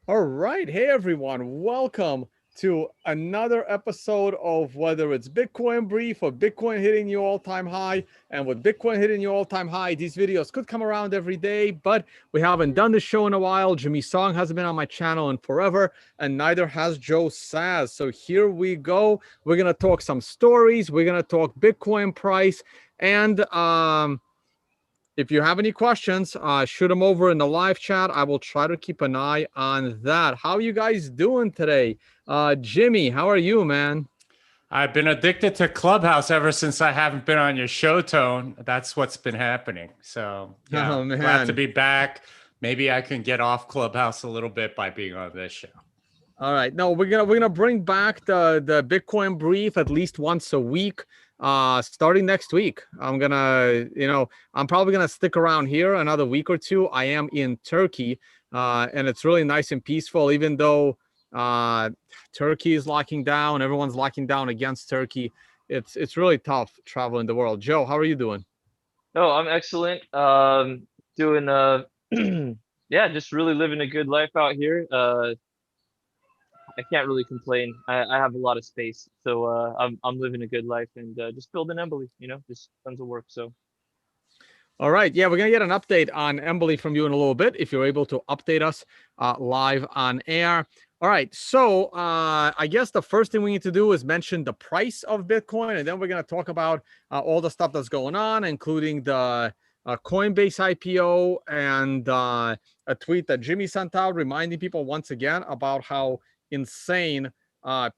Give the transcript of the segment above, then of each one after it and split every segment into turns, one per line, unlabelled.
All right. Hey, everyone. Welcome to another episode of whether it's Bitcoin Brief or Bitcoin hitting your all-time high. And with Bitcoin hitting your all-time high, these videos could come around every day, but we haven't done this show in a while. Jimmy Song hasn't been on my channel in forever, and neither has Joe Saz. So here we go. We're going to talk some stories. We're going to talk Bitcoin price. And if you have any questions, shoot them over in the live chat. I will try to keep an eye on that. How are you guys doing today? Jimmy, how are you, man?
I've been addicted to Clubhouse ever since I haven't been on your show, Tone. That's what's been happening. So, yeah,
Oh,
glad to
man.
be back. Maybe I can get off Clubhouse a little bit by being on this show.
All right. No, we're gonna bring back the Bitcoin brief at least once a week. Starting next week. I'm probably gonna stick around here another week or two. I am in Turkey, and it's really nice and peaceful, even though uh Turkey is locking down, everyone's locking down against Turkey. It's really tough traveling the world. Joe, how are you doing?
No, I'm excellent. Doing yeah, just really living a good life out here. I can't really complain. I have a lot of space, so I'm living a good life and just building Emily. Just tons of work. So
All right. Yeah, we're going to get an update on Emily from you in a little bit if you're able to update us live on air. All right. So I guess the first thing we need to do is mention the price of Bitcoin, and then we're going to talk about all the stuff that's going on, including the Coinbase IPO and a tweet that Jimmy sent out reminding people once again about how insane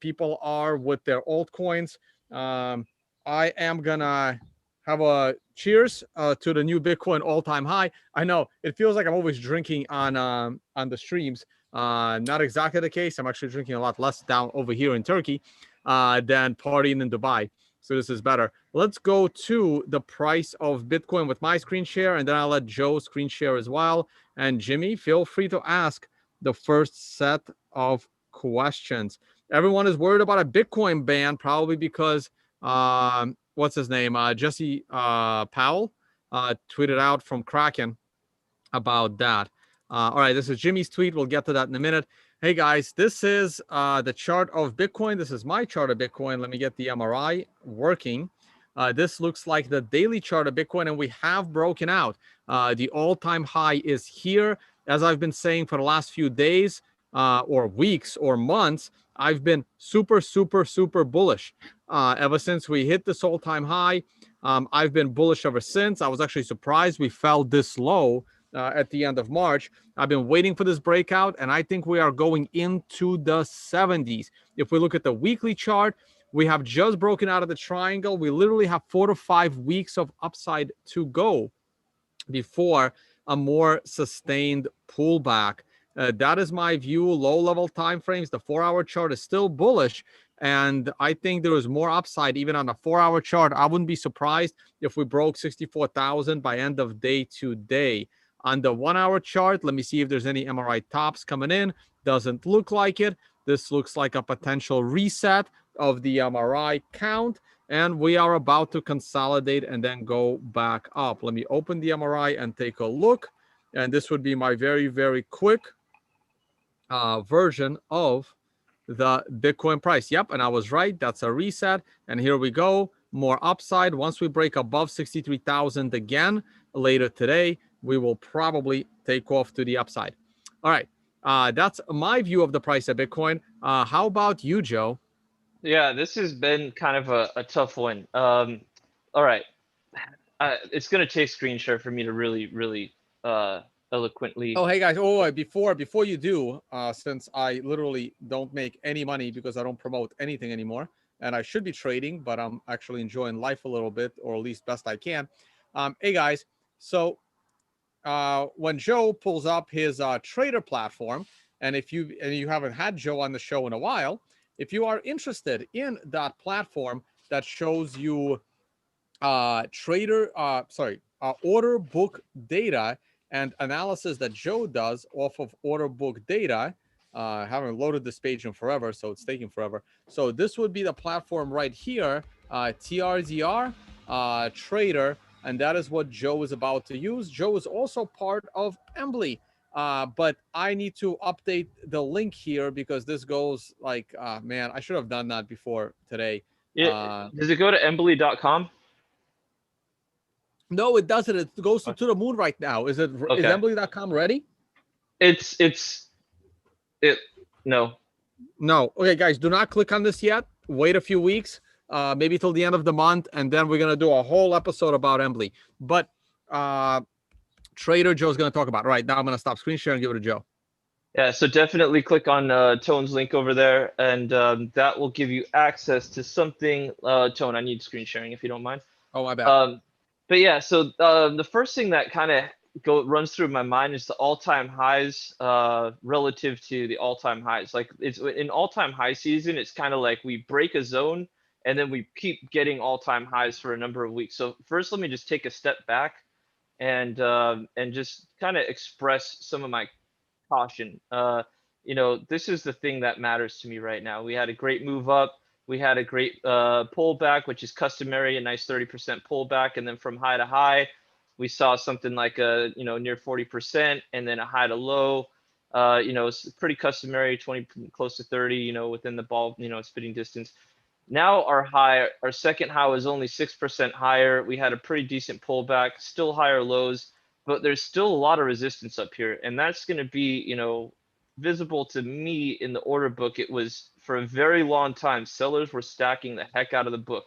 people are with their altcoins. I am going to have a cheers to the new Bitcoin all-time high. I know it feels like I'm always drinking on the streams. Not exactly the case. I'm actually drinking a lot less down over here in Turkey than partying in Dubai. So this is better. Let's go to the price of Bitcoin with my screen share, and then I'll let Joe screen share as well. And Jimmy, feel free to ask the first set of questions. Everyone is worried about a Bitcoin ban, probably because what's his name? Jesse Powell tweeted out from Kraken about that. All right, this is Jimmy's tweet. We'll get to that in a minute. Hey guys, this is the chart of Bitcoin. This is my chart of Bitcoin. Let me get the MRI working. This looks like the daily chart of Bitcoin, and we have broken out. The all-time high is here. As I've been saying for the last few days or weeks or months, I've been super, super, super bullish. Ever since we hit this all-time high, I've been bullish ever since. I was actually surprised we fell this low at the end of March. I've been waiting for this breakout, and I think we are going into the 70s. If we look at the weekly chart, we have just broken out of the triangle. We literally have 4 to 5 weeks of upside to go before a more sustained pullback. That is my view. Low level time frames. The 4-hour chart is still bullish, and I think there is more upside even on the 4-hour chart. I wouldn't be surprised if we broke 64,000 by end of day today. On the 1-hour chart, let me see if there's any MRI tops coming in. Doesn't look like it. This looks like a potential reset of the MRI count, and we are about to consolidate and then go back up. Let me open the MRI and take a look, and this would be my very, very quick version of the Bitcoin price. Yep, and I was right. That's a reset, and here we go. More upside. Once we break above 63,000 again later today, we will probably take off to the upside. All right, that's my view of the price of Bitcoin. How about you, Joe?
yeah, this has been kind of a tough one. All right, it's gonna take screen share for me to really eloquently.
Oh, hey guys. Oh, before you do, since I literally don't make any money because I don't promote anything anymore, and I should be trading, but I'm actually enjoying life a little bit, or at least best I can. Hey guys, so when Joe pulls up his trader platform, and if you haven't had Joe on the show in a while, if you are interested in that platform that shows you order book data and analysis that Joe does off of order book data. I haven't loaded this page in forever, so it's taking forever. So this would be the platform right here, TRZR Trader, and that is what Joe is about to use. Joe is also part of Embly, But I need to update the link here because this goes like, man, I should have done that before today.
Yeah. Does it go to embly.com?
No, it doesn't. It goes to the moon right now. Is
Okay.
embly.com ready?
It's it no.
No. Okay, guys, do not click on this yet. Wait a few weeks, maybe till the end of the month, and then we're gonna do a whole episode about Embly. But Trader Joe's gonna talk about it. Right now. I'm gonna stop screen share and give it to Joe.
Yeah, so definitely click on Tone's link over there, and that will give you access to something. Tone, I need screen sharing if you don't mind.
Oh, my bad.
But yeah, so the first thing that kind of runs through my mind is the all-time highs relative to the all-time highs. Like it's in all-time high season, it's kind of like we break a zone and then we keep getting all-time highs for a number of weeks. So first, let me just take a step back and just kind of express some of my caution. This is the thing that matters to me right now. We had a great move up. We had a great pullback, which is customary, a nice 30% pullback. And then from high to high, we saw something like near 40% and then a high to low. It's pretty customary, 20, close to 30, within the ball, spitting distance. Now our second high was only 6% higher. We had a pretty decent pullback, still higher lows, but there's still a lot of resistance up here. And that's going to be, visible to me in the order book. It was for a very long time, sellers were stacking the heck out of the book.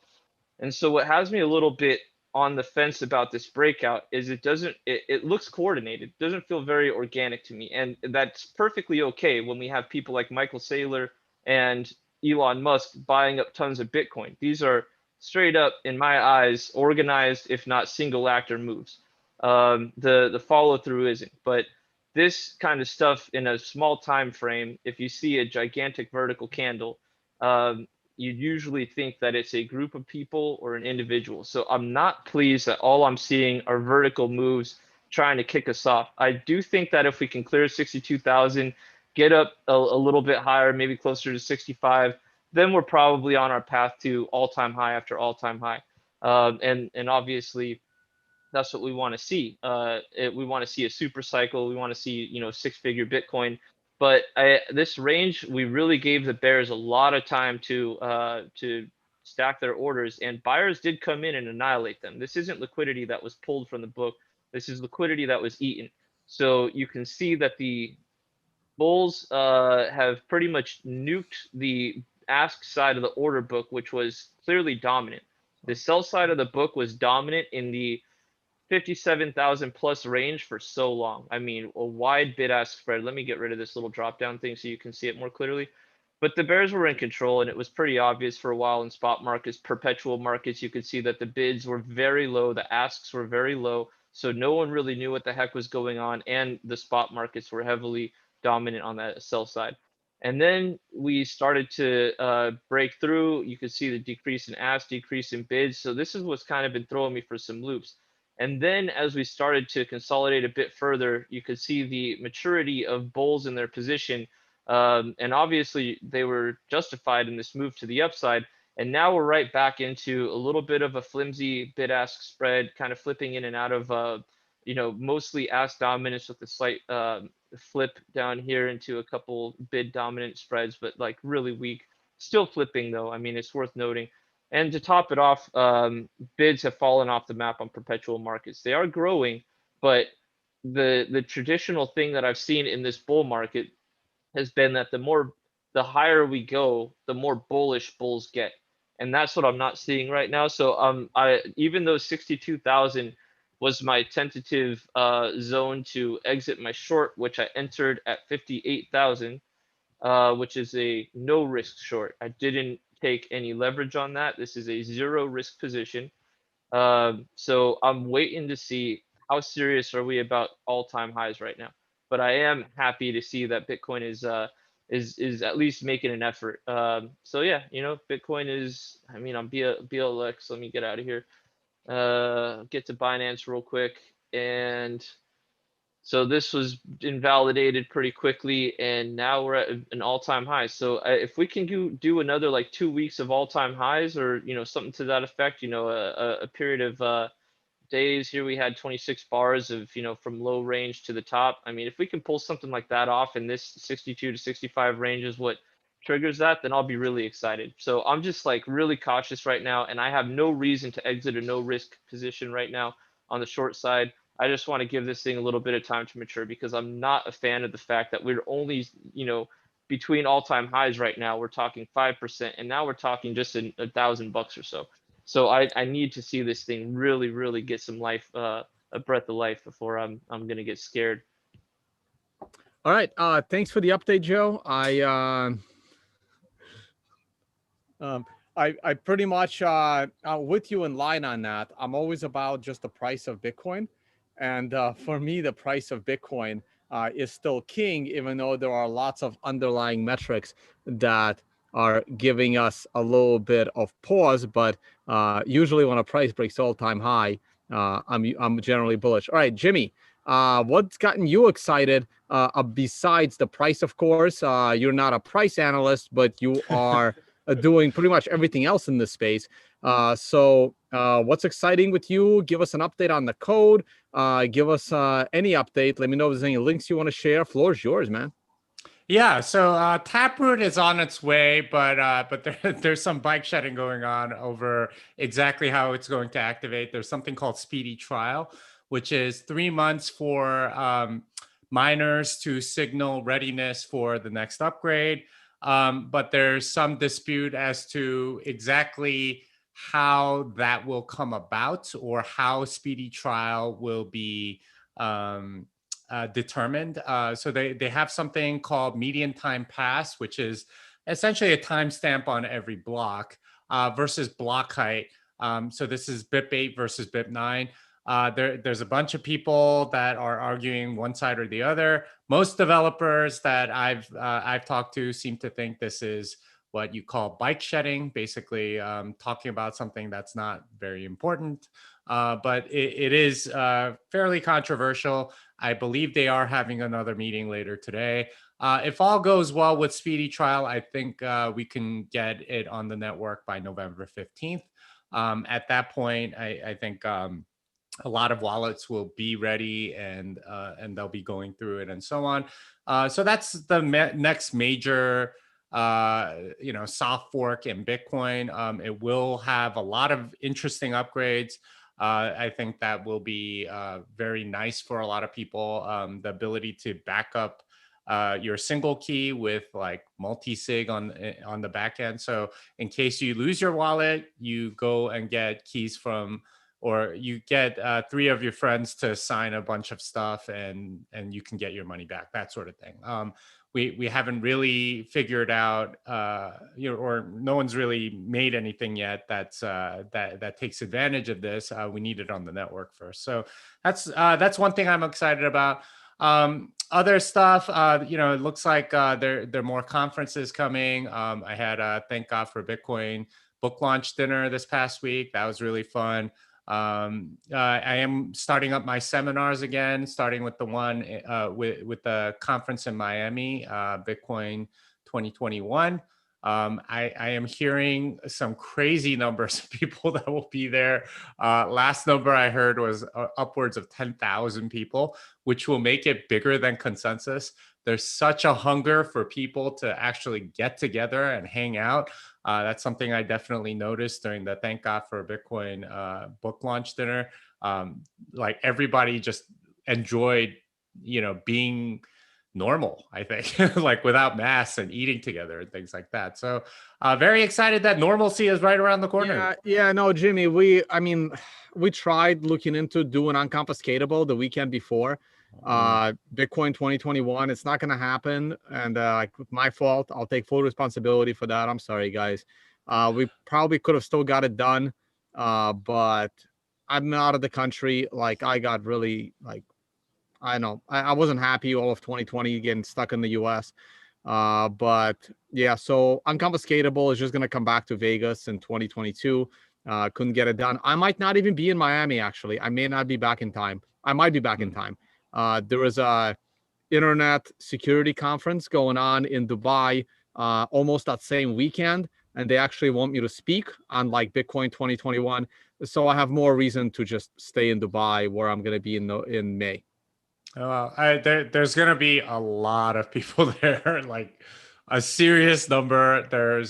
And so what has me a little bit on the fence about this breakout is it looks coordinated. It doesn't feel very organic to me. And that's perfectly okay when we have people like Michael Saylor and Elon Musk buying up tons of Bitcoin. These are straight up, in my eyes, organized, if not single actor moves. The follow through isn't, but this kind of stuff in a small time frame, if you see a gigantic vertical candle, you usually think that it's a group of people or an individual. So I'm not pleased that all I'm seeing are vertical moves trying to kick us off. I do think that if we can clear 62,000, get up a little bit higher, maybe closer to 65, then we're probably on our path to all-time high after all-time high. And obviously, that's what we want to see. We want to see a super cycle. We want to see, six-figure Bitcoin. But this range, we really gave the bears a lot of time to stack their orders, and buyers did come in and annihilate them. This isn't liquidity that was pulled from the book. This is liquidity that was eaten. So you can see that the bulls have pretty much nuked the ask side of the order book, which was clearly dominant. The sell side of the book was dominant in the 57,000 plus range for so long. I mean, a wide bid ask spread. Let me get rid of this little drop down thing so you can see it more clearly. But the bears were in control, and it was pretty obvious for a while in spot markets, perpetual markets. You could see that the bids were very low, the asks were very low. So no one really knew what the heck was going on, and the spot markets were heavily dominant on that sell side. And then we started to break through. You could see the decrease in asks, decrease in bids. So this is what's kind of been throwing me for some loops. And then as we started to consolidate a bit further, you could see the maturity of bulls in their position. And obviously they were justified in this move to the upside. And now we're right back into a little bit of a flimsy bid-ask spread, kind of flipping in and out of, mostly ask dominance with a slight flip down here into a couple bid dominant spreads, but like really weak. Still flipping though. I mean, it's worth noting. And to top it off, bids have fallen off the map on perpetual markets. They are growing, but the traditional thing that I've seen in this bull market has been that the higher we go, the more bullish bulls get. And that's what I'm not seeing right now. So even though 62,000 was my tentative zone to exit my short, which I entered at 58,000, which is a no risk short. I didn't take any leverage on that. This is a zero risk position. So I'm waiting to see how serious are we about all-time highs right now. But I am happy to see that Bitcoin is at least making an effort. So yeah, Bitcoin is. I mean, I'm BLX. Let me get out of here. Get to Binance real quick, and so this was invalidated pretty quickly, and now we're at an all-time high. So if we can do another like 2 weeks of all-time highs, or something to that effect, a period of days here we had 26 bars of, you know, from low range to the top. I mean, if we can pull something like that off, and this 62 to 65 range is what triggers that, then I'll be really excited. So I'm just like really cautious right now, and I have no reason to exit a no risk position right now on the short side. I just want to give this thing a little bit of time to mature, because I'm not a fan of the fact that we're only, you know, between all-time highs right now. We're talking 5%, and now we're talking just $1,000 or so. So I need to see this thing really, really get some life, a breath of life, before I'm gonna get scared.
All right. Thanks for the update, Joe. I pretty much with you in line on that. I'm always about just the price of Bitcoin, and for me, the price of Bitcoin is still king, even though there are lots of underlying metrics that are giving us a little bit of pause. But usually, when a price breaks all-time high, I'm generally bullish. All right, Jimmy, what's gotten you excited besides the price? Of course, you're not a price analyst, but you are doing pretty much everything else in this space. So what's exciting with you? Give us an update on the code. Give us any update. Let me know if there's any links you want to share. Floor is yours, man.
Yeah, so Taproot is on its way, but there's some bike shedding going on over exactly how it's going to activate. There's something called speedy trial, which is 3 months for miners to signal readiness for the next upgrade. But there's some dispute as to exactly how that will come about, or how speedy trial will be determined. So they have something called median time pass, which is essentially a timestamp on every block versus block height. So this is BIP8 versus BIP9. There's a bunch of people that are arguing one side or the other. Most developers that I've talked to seem to think this is what you call bike shedding, basically talking about something that's not very important. But it is fairly controversial. I believe they are having another meeting later today. If all goes well with speedy trial, I think we can get it on the network by November 15th. At that point, I think a lot of wallets will be ready, and they'll be going through it and so on. So that's the next major soft fork in Bitcoin. It will have a lot of interesting upgrades. I think that will be very nice for a lot of people. The ability to back up your single key with like multi-sig on the back end. So in case you lose your wallet, you go and get keys from, or you get 3 of your friends to sign a bunch of stuff, and you can get your money back, that sort of thing. We haven't really figured out, or no one's really made anything yet that takes advantage of this. We need it on the network first. So that's one thing I'm excited about. Other stuff, it looks like there are more conferences coming. I had a Thank God for Bitcoin book launch dinner this past week. That was really fun. I am starting up my seminars again, starting with the one with the conference in Miami, Bitcoin 2021. I am hearing some crazy numbers of people that will be there. Last number I heard was upwards of 10,000 people, which will make it bigger than consensus. There's such a hunger for people to actually get together and hang out. That's something I definitely noticed during the Thank God for Bitcoin book launch dinner. Like everybody just enjoyed, being normal, I think, like without masks and eating together and things like that. So very excited that normalcy is right around the corner.
Yeah, no, Jimmy, we tried looking into doing Unconfiscatable the weekend before. Bitcoin 2021, it's not gonna happen, and my fault. I'll take full responsibility for that. I'm sorry, guys. We probably could have still got it done, but I'm out of the country. Like, I got really, like, I know I wasn't happy all of 2020 getting stuck in the US. But yeah, so Unconfiscatable is just gonna come back to Vegas in 2022. Couldn't get it done. I might not even be in Miami, actually. I may not be back in time. I might be back in time. There was a internet security conference going on in Dubai almost that same weekend. and they actually want me to speak on like Bitcoin 2021. So I have more reason to just stay in Dubai, where I'm going to be in May.
There's gonna be a lot of people there, like a serious number. There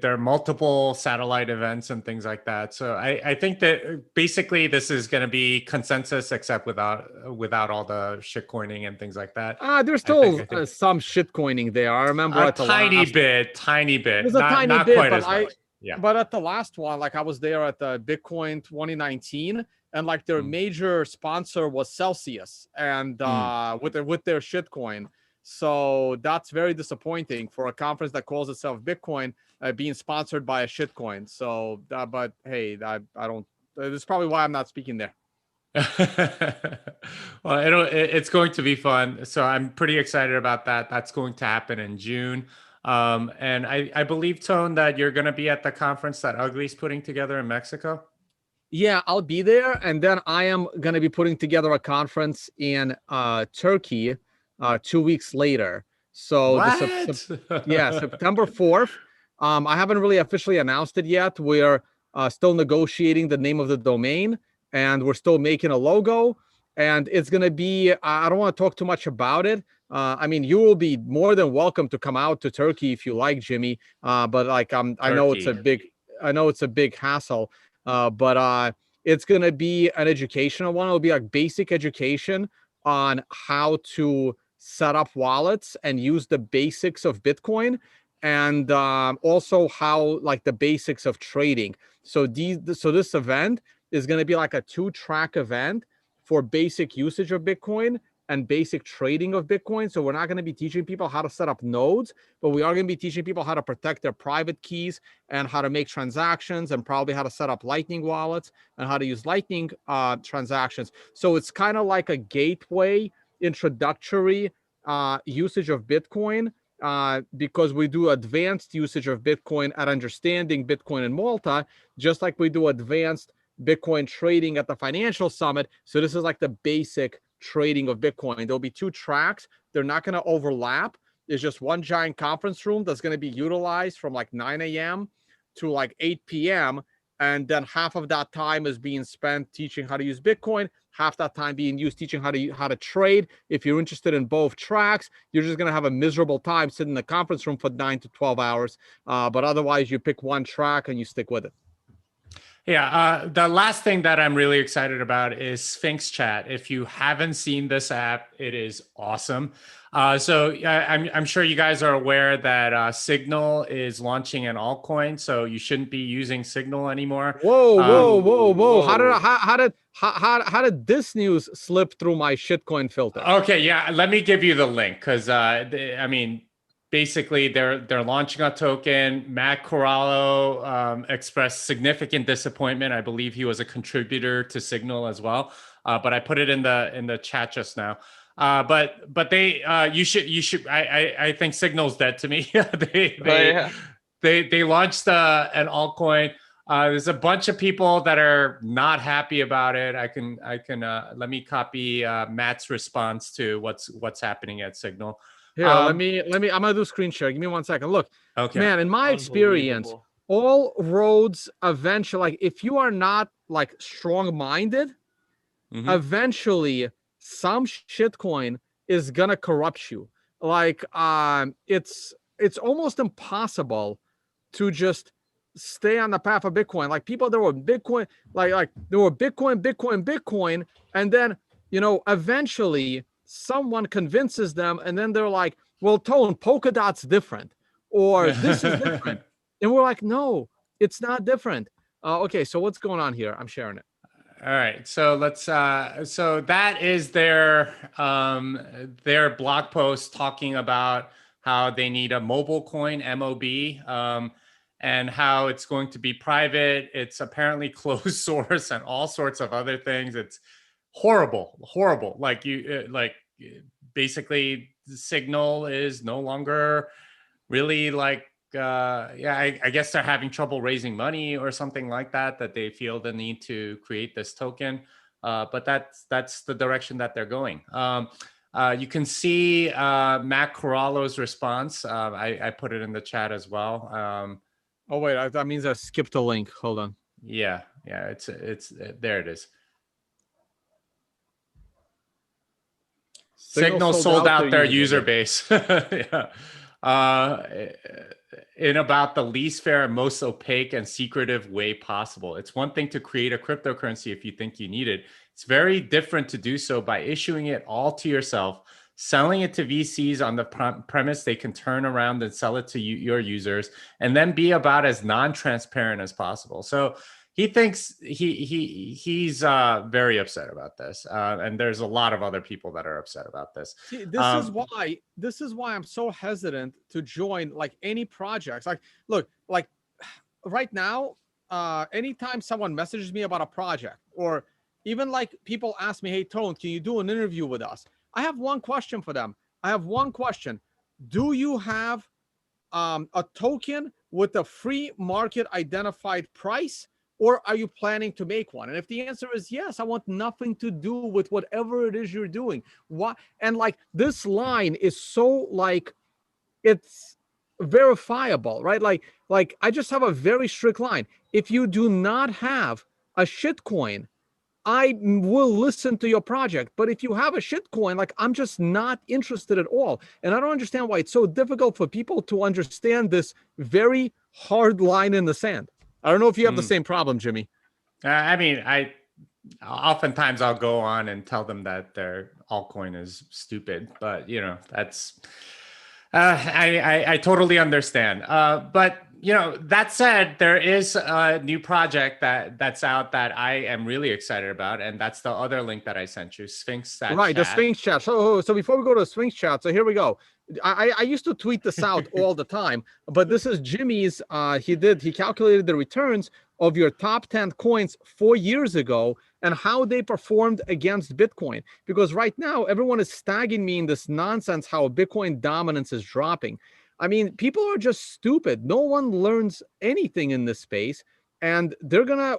are multiple satellite events and things like that. So I think that basically this is gonna be consensus, except without all the shitcoining and things like that.
There's
I
still
think
some shit coining there. I remember
a
at the
tiny
last,
bit,
there's a tiny
not
bit,
quite as much. Yeah.
but at the last one, like I was there at the Bitcoin 2019, and like their
Mm.
major sponsor was Celsius, and with their shitcoin. So that's very disappointing for a conference that calls itself Bitcoin being sponsored by a shitcoin. So, but hey, I don't. This is probably why I'm not speaking there.
Well, it's going to be fun. So I'm pretty excited about that. That's going to happen in June. And I believe, Tone, that you're going to be at the conference that Ugly's putting together in Mexico.
Yeah, I'll be there, and then I am going to be putting together a conference in Turkey 2 weeks later. So
What?
yeah, September 4th. I haven't really officially announced it yet. We're still negotiating the name of the domain, and we're still making a logo. And it's going to be, I don't want to talk too much about it. I mean, you will be more than welcome to come out to Turkey if you like, Jimmy. But like, I know it's
Turkey.
a big hassle. But it's going to be an educational one. It'll be like basic education on how to set up wallets and use the basics of Bitcoin, and also how like the basics of trading. So this event is going to be like a 2-track event for basic usage of Bitcoin and basic trading of Bitcoin. So we're not going to be teaching people how to set up nodes, but we are going to be teaching people how to protect their private keys and how to make transactions, and probably how to set up Lightning wallets and how to use Lightning transactions. So it's kind of like a gateway introductory usage of Bitcoin, because we do advanced usage of Bitcoin at Understanding Bitcoin in Malta, just like we do advanced Bitcoin trading at the Financial Summit. So this is like the basic trading of Bitcoin. There'll be 2 tracks. They're not going to overlap. There's just one giant conference room that's going to be utilized from like 9 a.m. to like 8 p.m. And then half of that time is being spent teaching how to use Bitcoin, half that time being used teaching how to trade. If you're interested in both tracks, you're just going to have a miserable time sitting in the conference room for 9 to 12 hours. But otherwise, you pick one track and you stick with it.
Yeah, the last thing that I'm really excited about is Sphinx Chat. If you haven't seen this app, it is awesome. I'm sure you guys are aware that Signal is launching an altcoin, so you shouldn't be using Signal anymore.
Whoa! How did this news slip through my shitcoin filter?
Okay, yeah, let me give you the link, because basically they're launching a token. Matt Corallo expressed significant disappointment. I believe he was a contributor to Signal as well, but I put it in the chat just now. But they you should I think Signal's dead to me. They launched an altcoin. There's a bunch of people that are not happy about it. I can let me copy Matt's response to what's happening at Signal.
Here, let me. I'm gonna do screen share. Give me 1 second. Look,
Okay.
man, in my experience, all roads eventually, like if you are not like strong-minded, eventually some shitcoin is gonna corrupt you. Like, it's almost impossible to just stay on the path of Bitcoin. Like people, there were Bitcoin, like there were Bitcoin, and then eventually someone convinces them, and then they're like, "Well, Tone, Polkadot's different, or this is different," and we're like, "No, it's not different." Okay, so what's going on here? I'm sharing it.
All right, so let's. So that is their blog post talking about how they need a mobile coin (MOB), and how it's going to be private. It's apparently closed source and all sorts of other things. It's horrible. Like basically, the Signal is no longer really like. I guess they're having trouble raising money or something like that they feel the need to create this token. But that's the direction that they're going. You can see Matt Corallo's response. I put it in the chat as well.
Oh wait, that means I skipped a link. Hold on.
Yeah, it's there. It is. Signal sold out their user base. Yeah. In about the least fair and most opaque and secretive way possible. It's one thing to create a cryptocurrency if you think you need it. It's very different to do so by issuing it all to yourself, selling it to VCs on the premise they can turn around and sell it to your users, and then be about as non-transparent as possible. So he thinks he's very upset about this, and there's a lot of other people that are upset about this.
See, this is why I'm so hesitant to join like any projects. Like, look, like right now, anytime someone messages me about a project, or even like people ask me, "Hey, Tone, can you do an interview with us?" I have one question for them. I have one question: do you have a token with a free market identified price, or are you planning to make one? And if the answer is yes, I want nothing to do with whatever it is you're doing. What? And like this line is so like it's verifiable, right? Like I just have a very strict line. If you do not have a shitcoin, I will listen to your project. But if you have a shitcoin, like I'm just not interested at all. And I don't understand why it's so difficult for people to understand this very hard line in the sand. I don't know if you have the same problem, Jimmy.
I mean, oftentimes I'll go on and tell them that their altcoin is stupid, but that's I totally understand. But that said, there is a new project that's out that I am really excited about, and that's the other link that I sent you, Sphinx Chat.
Right, the Sphinx Chat. So before we go to the Sphinx Chat, so here we go. I used to tweet this out all the time, but this is Jimmy's. He calculated the returns of your top 10 coins 4 years ago and how they performed against Bitcoin. Because right now, everyone is tagging me in this nonsense how Bitcoin dominance is dropping. I mean, people are just stupid. No one learns anything in this space. And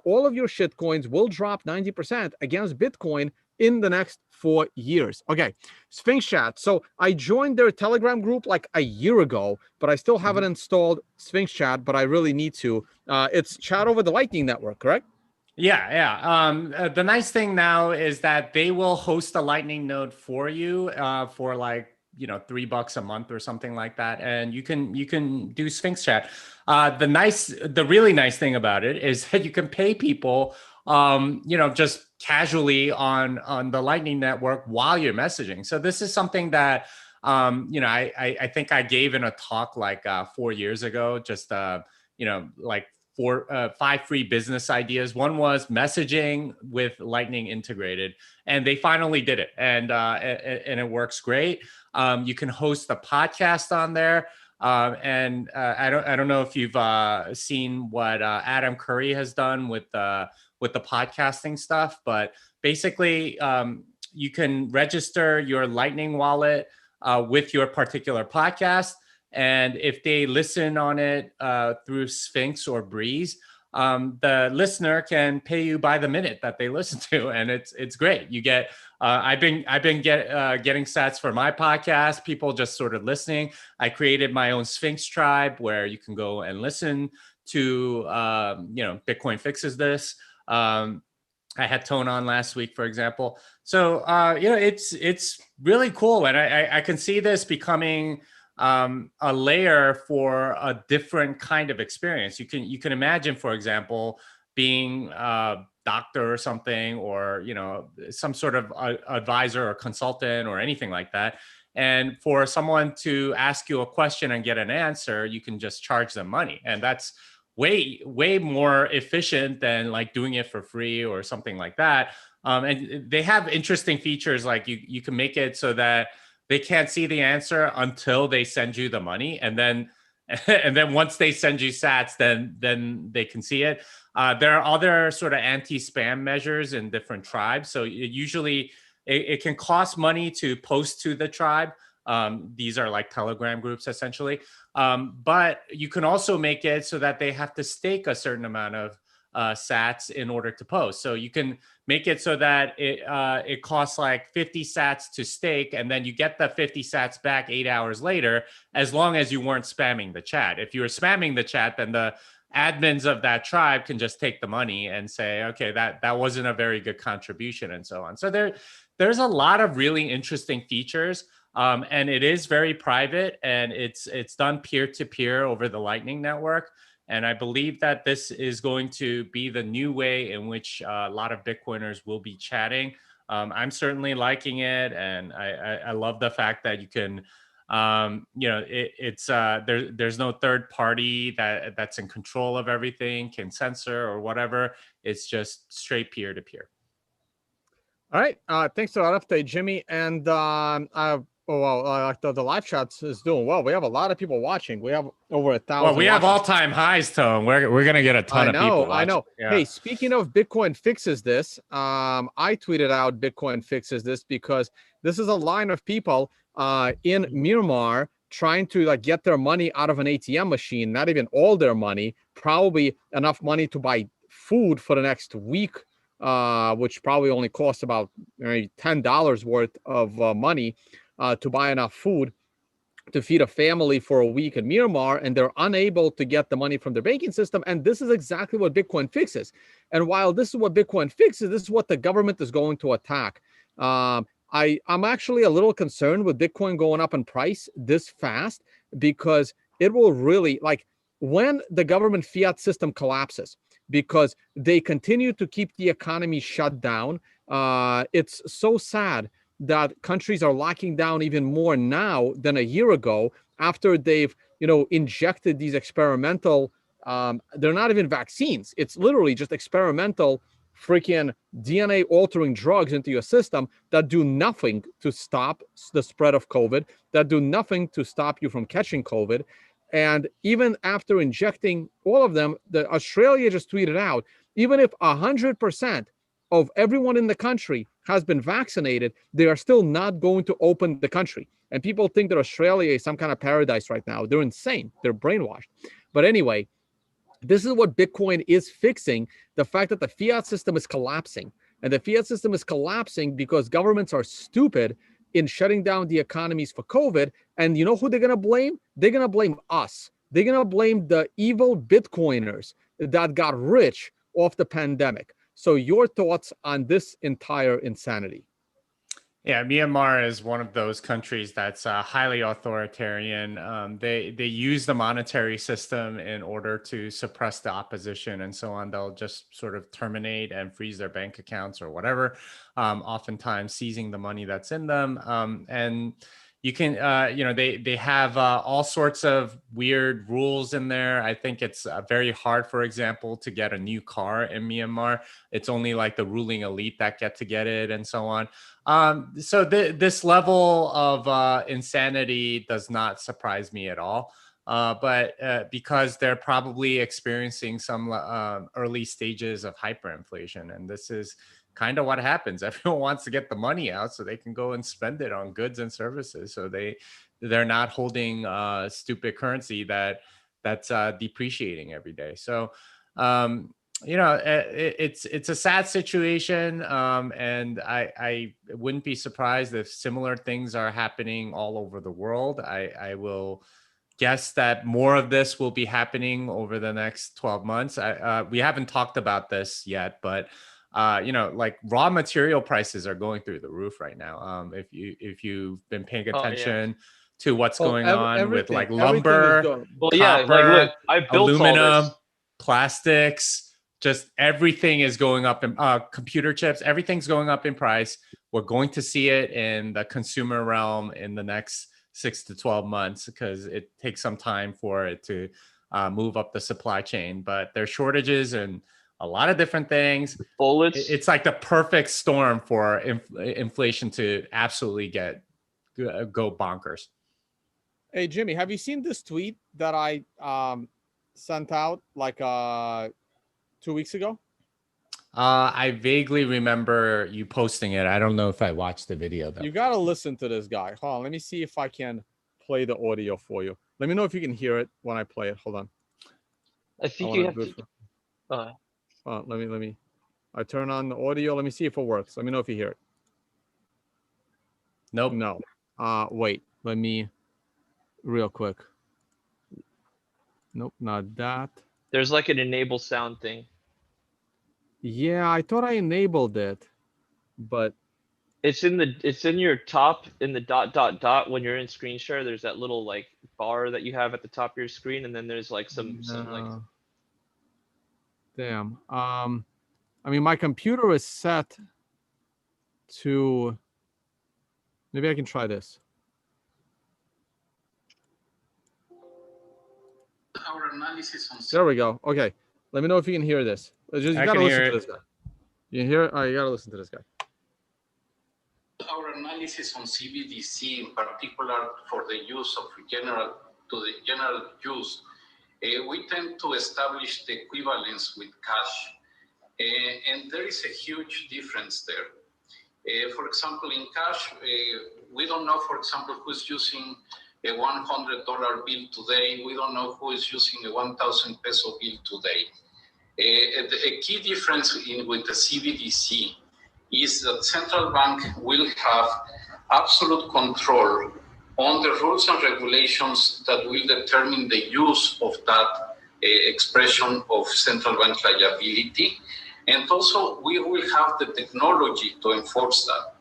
all of your shit coins will drop 90% against Bitcoin in the next 4 years. Okay, Sphinx Chat. So I joined their Telegram group like a year ago, but I still haven't installed Sphinx Chat, but I really need to. It's chat over the Lightning Network, correct?
Yeah. The nice thing now is that they will host a Lightning node for you for like $3 a month or something like that, and you can do Sphinx Chat. The really nice thing about it is that you can pay people just casually on the Lightning Network while you're messaging. So this is something that I think I gave in a talk like 4 years ago, just like 5 free business ideas. One was messaging with Lightning integrated, and they finally did it, and it works great. You can host a podcast on there, and I don't know if you've seen what Adam Curry has done with the podcasting stuff, but basically you can register your Lightning wallet with your particular podcast. And if they listen on it through Sphinx or Breeze, the listener can pay you by the minute that they listen to, and it's great. You get I've been getting sats for my podcast. People just sort of listening. I created my own Sphinx tribe where you can go and listen to Bitcoin Fixes This. I had Tone on last week, for example. So it's really cool, and I can see this becoming a layer for a different kind of experience. You can imagine, for example, being a doctor or something, or some sort of advisor or consultant or anything like that. And for someone to ask you a question and get an answer, you can just charge them money, and that's way more efficient than like doing it for free or something like that. And they have interesting features, like you can make it so that they can't see the answer until they send you the money, and then once they send you sats, then they can see it. There are other sort of anti-spam measures in different tribes. So it can cost money to post to the tribe. These are like Telegram groups essentially. But you can also make it so that they have to stake a certain amount of sats in order to post. So you can make it so that it costs like 50 sats to stake, and then you get the 50 sats back 8 hours later, as long as you weren't spamming the chat. If you were spamming the chat, then the admins of that tribe can just take the money and say, okay, that wasn't a very good contribution, and so on. So there's a lot of really interesting features. And it is very private, and it's done peer-to-peer over the Lightning Network. And I believe that this is going to be the new way in which a lot of Bitcoiners will be chatting. I'm certainly liking it, and I love the fact that you can, there's no third party that's in control of everything, can censor or whatever. It's just straight peer-to-peer.
All right. Thanks for that update, Jimmy. And the live chat is doing well. We have a lot of people watching. We have over 1,000.
Well, we have all-time highs, Tone. We're gonna get a ton of people watching.
I know.
Yeah.
Hey, speaking of Bitcoin fixes this, I tweeted out Bitcoin fixes this because this is a line of people in Myanmar trying to get their money out of an ATM machine. Not even all their money, probably enough money to buy food for the next week. Which probably only costs about $10 worth of money to buy enough food to feed a family for a week in Myanmar, and they're unable to get the money from their banking system. And this is exactly what Bitcoin fixes. And while this is what Bitcoin fixes, this is what the government is going to attack. I'm actually a little concerned with Bitcoin going up in price this fast, because it will really, when the government fiat system collapses, because they continue to keep the economy shut down. It's so sad that countries are locking down even more now than a year ago, after they've, injected these experimental, they're not even vaccines. It's literally just experimental freaking DNA altering drugs into your system that do nothing to stop the spread of COVID, that do nothing to stop you from catching COVID. And even after injecting all of them, Australia just tweeted out, even if 100% of everyone in the country has been vaccinated, they are still not going to open the country. And people think that Australia is some kind of paradise right now. They're insane. They're brainwashed. But anyway, this is what Bitcoin is fixing, the fact that the fiat system is collapsing. And the fiat system is collapsing because governments are stupid in shutting down the economies for COVID. And you know who they're going to blame? They're going to blame us. They're going to blame the evil Bitcoiners that got rich off the pandemic. So your thoughts on this entire insanity?
Yeah, Myanmar is one of those countries that's highly authoritarian. They use the monetary system in order to suppress the opposition and so on. They'll just sort of terminate and freeze their bank accounts or whatever, oftentimes seizing the money that's in them. And you can, they have all sorts of weird rules in there. I think it's very hard, for example, to get a new car in Myanmar. It's only like the ruling elite that get to get it and so on. So this level of insanity does not surprise me at all. But because they're probably experiencing some early stages of hyperinflation. And this is kind of what happens. Everyone wants to get the money out so they can go and spend it on goods and services. So they're not holding stupid currency that's depreciating every day. So it's a sad situation, and I wouldn't be surprised if similar things are happening all over the world. I will guess that more of this will be happening over the next 12 months. We haven't talked about this yet, but like raw material prices are going through the roof right now. If you've been paying attention to what's going on with like lumber, copper,
look, I built
aluminum,
all this.
plastics, just everything is going up in computer chips. Everything's going up in price. We're going to see it in the consumer realm in the next 6 to 12 months because it takes some time for it to move up the supply chain. But there's shortages and a lot of different things.
Bullets.
It's like the perfect storm for inflation to absolutely go bonkers.
Hey, Jimmy, have you seen this tweet that I sent out like 2 weeks ago?
I vaguely remember you posting it. I don't know if I watched the video though.
You got to listen to this guy. Hold on. Let me see if I can play the audio for you. Let me know if you can hear it when I play it. Hold on.
I think you have to.
Let me. I turn on the audio. Let me see if it works. Let me know if you hear it.
Nope.
No. Wait. Let me. Real quick. Nope, not that.
There's like an enable sound thing.
Yeah, I thought I enabled it, but
It's in your top in the dot dot dot when you're in screen share. There's that little like bar that you have at the top of your screen, and then there's like some like.
no. Damn. I mean, my computer is set to. Maybe I can try this.
Our analysis on
There we go. Okay, let me know if you can hear this. You
I
gotta
can
listen
hear
to
it.
this guy. You hear it? Oh, you gotta listen to this guy.
our analysis on CBDC, in particular for the use of general use, we tend to establish the equivalence with cash, and there is a huge difference there. For example, in cash, we don't know, for example, who's using a $100 bill today. We don't know who is using a 1,000 peso bill today. A key difference with the CBDC is that central bank will have absolute control on the rules and regulations that will determine the use of that expression of central bank liability. And also we will have the technology to enforce that.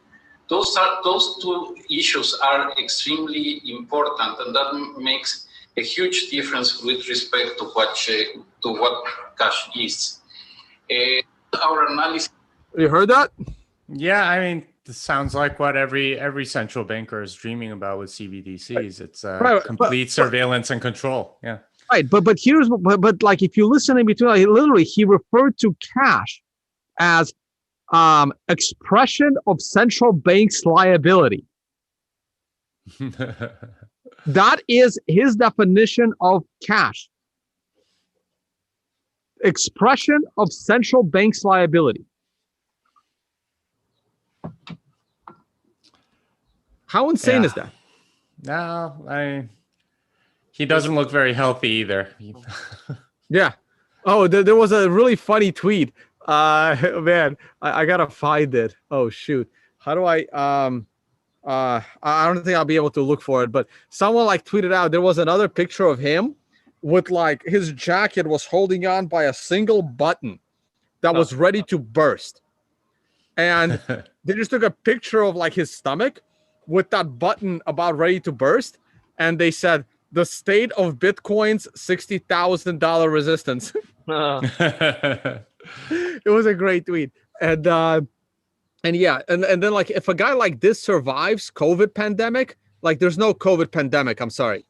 Those two issues are extremely important, and that makes a huge difference with respect to what cash is. Our analysis.
You heard that?
Yeah, I mean, this sounds like what every central banker is dreaming about with CBDCs. It's
Right,
complete surveillance and control. Yeah.
Right, but here's but like if you listen in between, like, literally he referred to cash as expression of central bank's liability. That is his definition of cash. Expression of central bank's liability. How insane is that?
No, he doesn't look very healthy either.
Yeah. Oh, there was a really funny tweet. Man, I gotta find it. Oh shoot. How do I don't think I'll be able to look for it, but someone like tweeted out there was another picture of him with like his jacket was holding on by a single button that was ready to burst. And they just took a picture of like his stomach with that button about ready to burst, and they said the state of Bitcoin's $60,000 resistance. It was a great tweet. And yeah, and then like if a guy like this survives COVID pandemic, like there's no COVID pandemic. I'm sorry.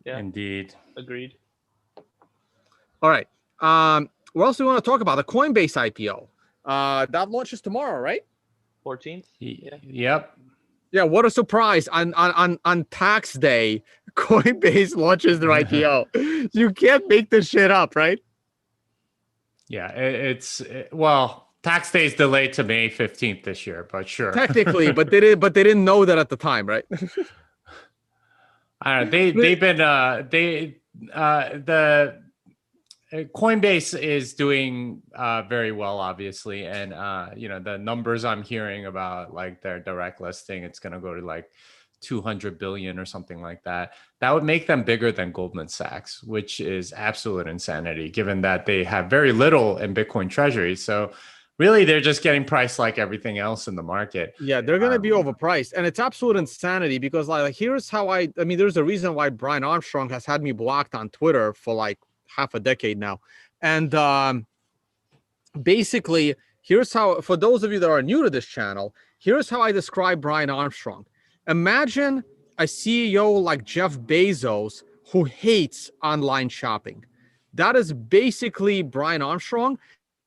Yeah.
Indeed.
Agreed.
All right. What else do we want to talk about? The Coinbase IPO. That launches tomorrow, right?
14th.
Yeah. Yep.
Yeah, what a surprise. On tax day, Coinbase launches their IPO. You can't make this shit up, right?
Yeah, well, tax day is delayed to May 15th this year, but sure.
Technically, but they didn't know that at the time, right?
I don't know. The Coinbase is doing very well, obviously, and the numbers I'm hearing about, like their direct listing, it's going to go to like 200 billion or something like that. That would make them bigger than Goldman Sachs, which is absolute insanity, given that they have very little in Bitcoin treasury. So really, they're just getting priced like everything else in the market.
Yeah, they're going to be overpriced. And it's absolute insanity because like here's how I mean, there's a reason why Brian Armstrong has had me blocked on Twitter for like half a decade now. And basically, here's how, for those of you that are new to this channel, here's how I describe Brian Armstrong. Imagine a CEO like Jeff Bezos who hates online shopping. That is basically Brian Armstrong,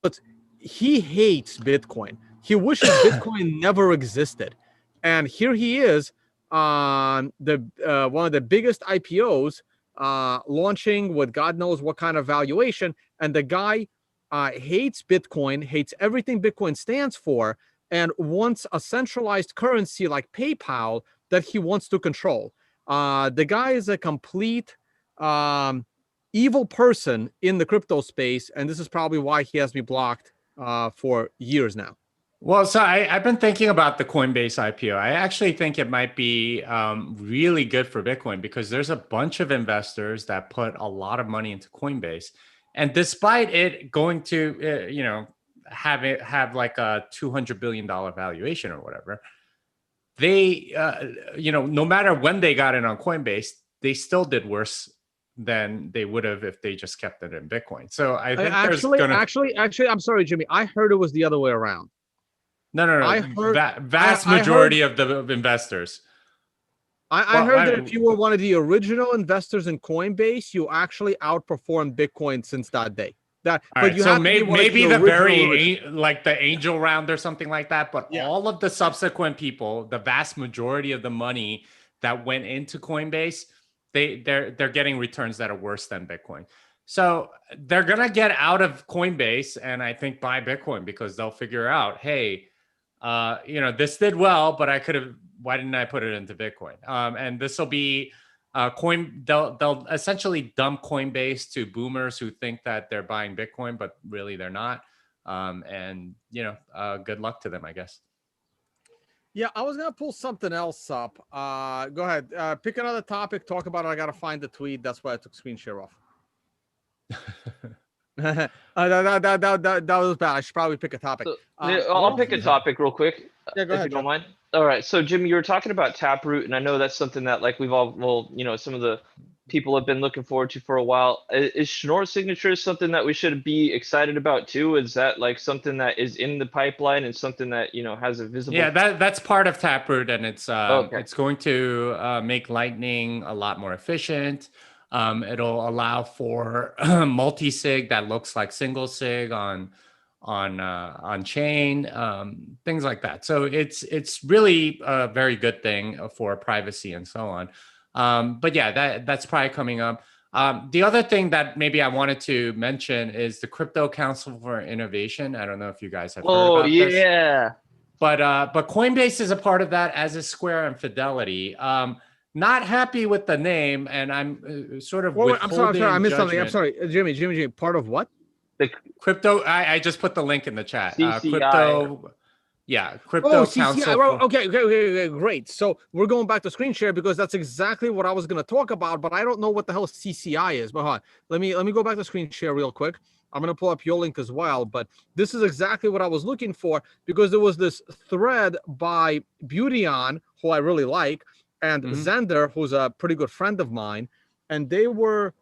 but he hates Bitcoin. He wishes Bitcoin never existed. And here he is on the one of the biggest IPOs, launching with God knows what kind of valuation. And the guy hates Bitcoin, hates everything Bitcoin stands for, and wants a centralized currency like PayPal that he wants to control. The guy is a complete evil person in the crypto space, and this is probably why he has me blocked for years now.
Well, so I've been thinking about the Coinbase IPO. I actually think it might be really good for Bitcoin because there's a bunch of investors that put a lot of money into Coinbase, and despite it going to have like a $200 billion valuation or whatever, they no matter when they got in on Coinbase, they still did worse than they would have if they just kept it in Bitcoin. So I think
actually, I'm sorry, Jimmy. I heard it was the other way around.
No.
I heard
vast majority of the investors.
I heard that if you were one of the original investors in Coinbase, you actually outperformed Bitcoin since that day.
But you have maybe the very like the angel round or something like that. But all of the subsequent people, the vast majority of the money that went into Coinbase, they're getting returns that are worse than Bitcoin. So they're gonna get out of Coinbase and I think buy Bitcoin because they'll figure out, hey, this did well, but why didn't I put it into Bitcoin? And this will be they'll essentially dump Coinbase to boomers who think that they're buying Bitcoin, but really they're not. Good luck to them, I guess.
Yeah, I was gonna pull something else up. Go ahead, pick another topic, talk about it. I gotta find the tweet. That's why I took screen share off. That was bad. I should probably pick a topic.
So, I'll pick a topic real quick.
Yeah, go ahead.
If you don't mind. All right. So, Jimmy, you were talking about Taproot, and I know that's something that like we've all, some of the people have been looking forward to for a while. Is Schnorr signature something that we should be excited about too? Is that like something that is in the pipeline and something that has a visible?
Yeah, that's part of Taproot, and it's going to make Lightning a lot more efficient. It'll allow for multi-sig that looks like single sig on chain, things like that. So it's really a very good thing for privacy and so on. But yeah, that's probably coming up. The other thing that maybe I wanted to mention is the Crypto Council for Innovation. I don't know if you guys have heard about this.
Yeah.
But Coinbase is a part of that, as is Square and Fidelity. Not happy with the name, and I'm sort of withholding
I'm sorry, I missed something. I'm
judgment.
sorry, Jimmy. Part of what?
The
Crypto. I just put the link in the chat.
CCI.
Crypto Council.
Okay, great. So we're going back to screen share because that's exactly what I was going to talk about, but I don't know what the hell CCI is. But hold on. Let me go back to screen share real quick. I'm going to pull up your link as well, but this is exactly what I was looking for because there was this thread by Beautyon, who I really like, and Xander, who's a pretty good friend of mine, and they were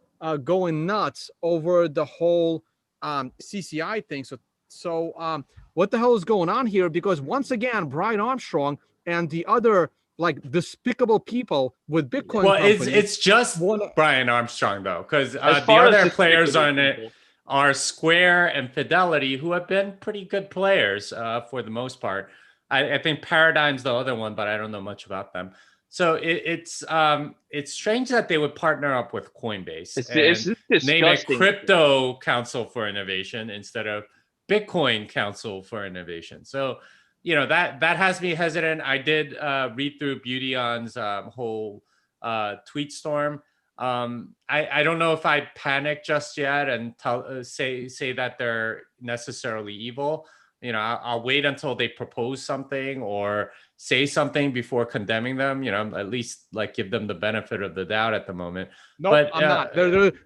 going nuts over the whole CCI thing. So what the hell is going on here? Because once again, Brian Armstrong and the other like despicable people with Bitcoin.
Well, it's just Brian Armstrong though, because the other players on it are Square and Fidelity, who have been pretty good players for the most part. I think Paradigm's the other one, but I don't know much about them. So it's strange that they would partner up with Coinbase and name it Crypto Council for Innovation instead of Bitcoin Council for Innovation. So, that has me hesitant. I did read through Beautyon's whole tweet storm. I don't know if I'd panic just yet and say that they're necessarily evil. I'll wait until they propose something or say something before condemning them. At least like give them the benefit of the doubt at the moment.
No, but I'm not.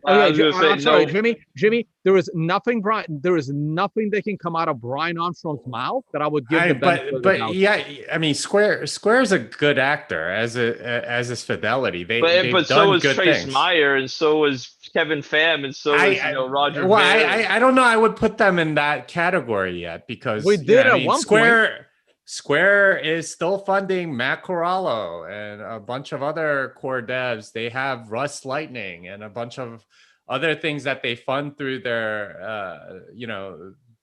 I'm sorry, Jimmy. There is nothing, Brian. There is nothing that can come out of Brian Armstrong's mouth that I would give the benefit of the doubt.
Yeah, I mean, Square is a good actor, as is Fidelity.
But so was Trace Meyer, and so was Kevin Pham, and so was Roger.
Well, I don't know. I would put them in that category yet because
we did at one point.
Square is still funding Matt Corallo and a bunch of other core devs. They have Rust Lightning and a bunch of other things that they fund through their,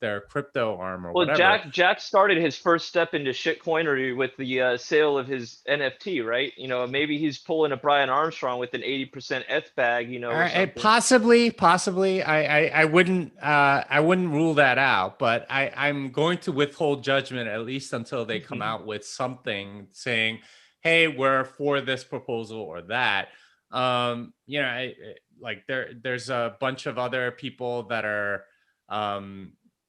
their crypto arm or whatever.
Well, Jack started his first step into shitcoinery with the sale of his NFT, right? Maybe he's pulling a Brian Armstrong with an 80% ETH bag,
Possibly. I wouldn't rule that out, but I'm going to withhold judgment at least until they come out with something saying, hey, we're for this proposal or that. You know, like there's a bunch of other people that are,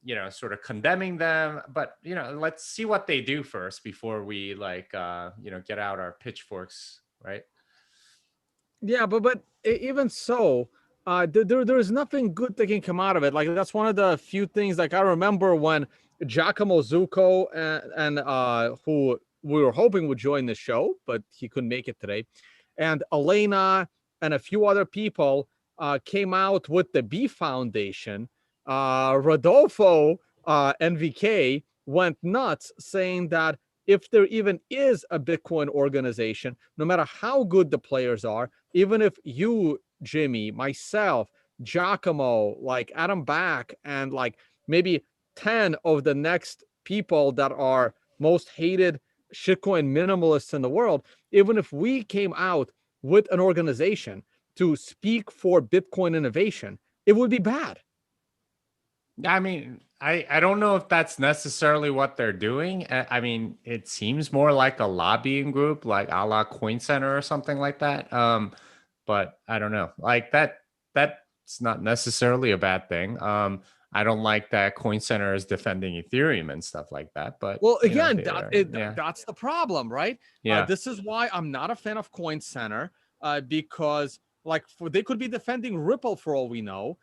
you know, sort of condemning them, but you know, let's see what they do first before we like, you know, get out our pitchforks, right?
Yeah, but even so, there's nothing good that can come out of it. Like that's one of the few things. Like I remember when Giacomo Zucco and who we were hoping would join the show, but he couldn't make it today, and Elena and a few other people came out with the B Foundation. Rodolfo NVK went nuts saying that if there even is a Bitcoin organization, no matter how good the players are, even if you, Jimmy, myself, Giacomo, like Adam Back, and like maybe 10 of the next people that are most hated shitcoin minimalists in the world, even if we came out with an organization to speak for Bitcoin innovation, it would be bad.
I mean, I don't know if that's necessarily what they're doing. I mean, it seems more like a lobbying group, like a la Coin Center or something like that. But I don't know. Like that's not necessarily a bad thing. I don't like that Coin Center is defending Ethereum and stuff like that. But
well,
you know,
again, that's the problem, right?
Yeah.
This is why I'm not a fan of Coin Center, because like they could be defending Ripple for all we know,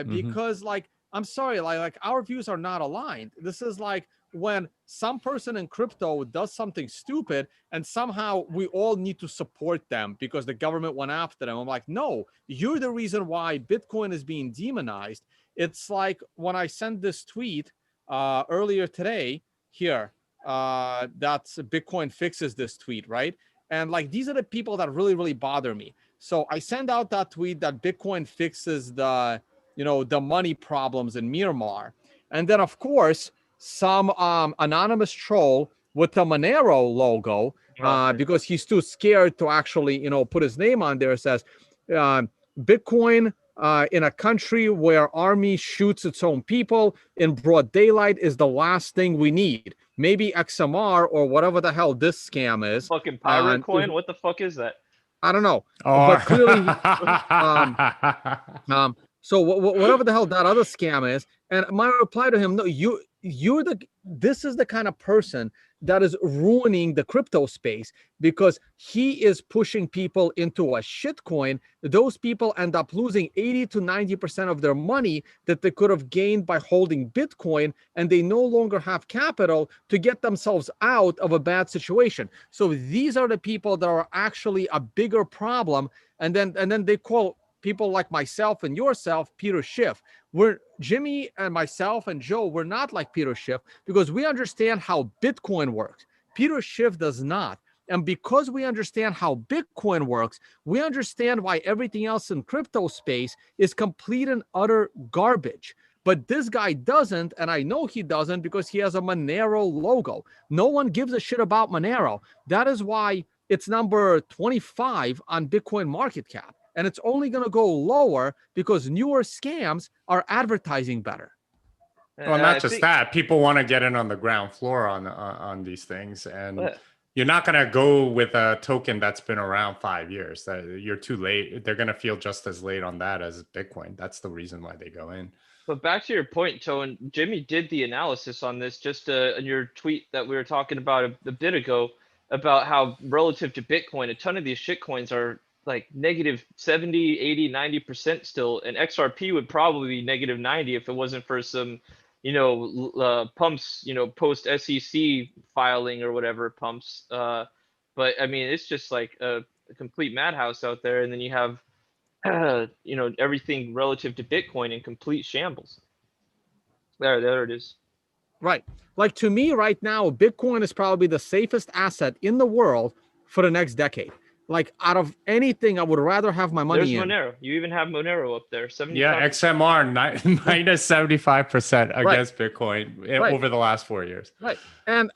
because like I'm sorry, like our views are not aligned. This is like when some person in crypto does something stupid and somehow we all need to support them because the government went after them. I'm like, no, you're the reason why Bitcoin is being demonized. It's like when I sent this tweet earlier today here, that's Bitcoin fixes this tweet, right? And like these are the people that really, really bother me. So I send out that tweet that Bitcoin fixes the, you know, the money problems in Myanmar. And then, of course, some anonymous troll with the Monero logo, because he's too scared to actually, you know, put his name on there, says, Bitcoin in a country where army shoots its own people in broad daylight is the last thing we need. Maybe XMR or whatever the hell this scam is.
Fucking pirate coin? What the fuck is that?
I don't know. But clearly, so whatever the hell that other scam is, and my reply to him, no, this is the kind of person that is ruining the crypto space because he is pushing people into a shitcoin. Those people end up losing 80 to 90% of their money that they could have gained by holding Bitcoin, and they no longer have capital to get themselves out of a bad situation. So these are the people that are actually a bigger problem. And then they call people like myself and yourself Peter Schiff. We're Jimmy and myself and Joe, we're not like Peter Schiff because we understand how Bitcoin works. Peter Schiff does not. And because we understand how Bitcoin works, we understand why everything else in crypto space is complete and utter garbage. But this guy doesn't, and I know he doesn't because he has a Monero logo. No one gives a shit about Monero. That is why it's number 25 on Bitcoin market cap. And it's only going to go lower because newer scams are advertising better.
Well, not just that. People want to get in on the ground floor on these things. And you're not going to go with a token that's been around 5 years. You're too late. They're going to feel just as late on that as Bitcoin. That's the reason why they go in.
But back to your point, Tone, Jimmy did the analysis on this just in your tweet that we were talking about a bit ago about how relative to Bitcoin, a ton of these shitcoins are like negative 70, 80, 90% still. And XRP would probably be negative 90 if it wasn't for some, you know, pumps, you know, post SEC filing or whatever pumps. But I mean, it's just like a complete madhouse out there. And then you have, you know, everything relative to Bitcoin in complete shambles. There it is.
Right. Like to me right now, Bitcoin is probably the safest asset in the world for the next decade. Like out of anything, I would rather have my money in.
There's Monero. You even have Monero up there. 75%.
Yeah, XMR minus 75% against Bitcoin over the last 4 years.
Right. And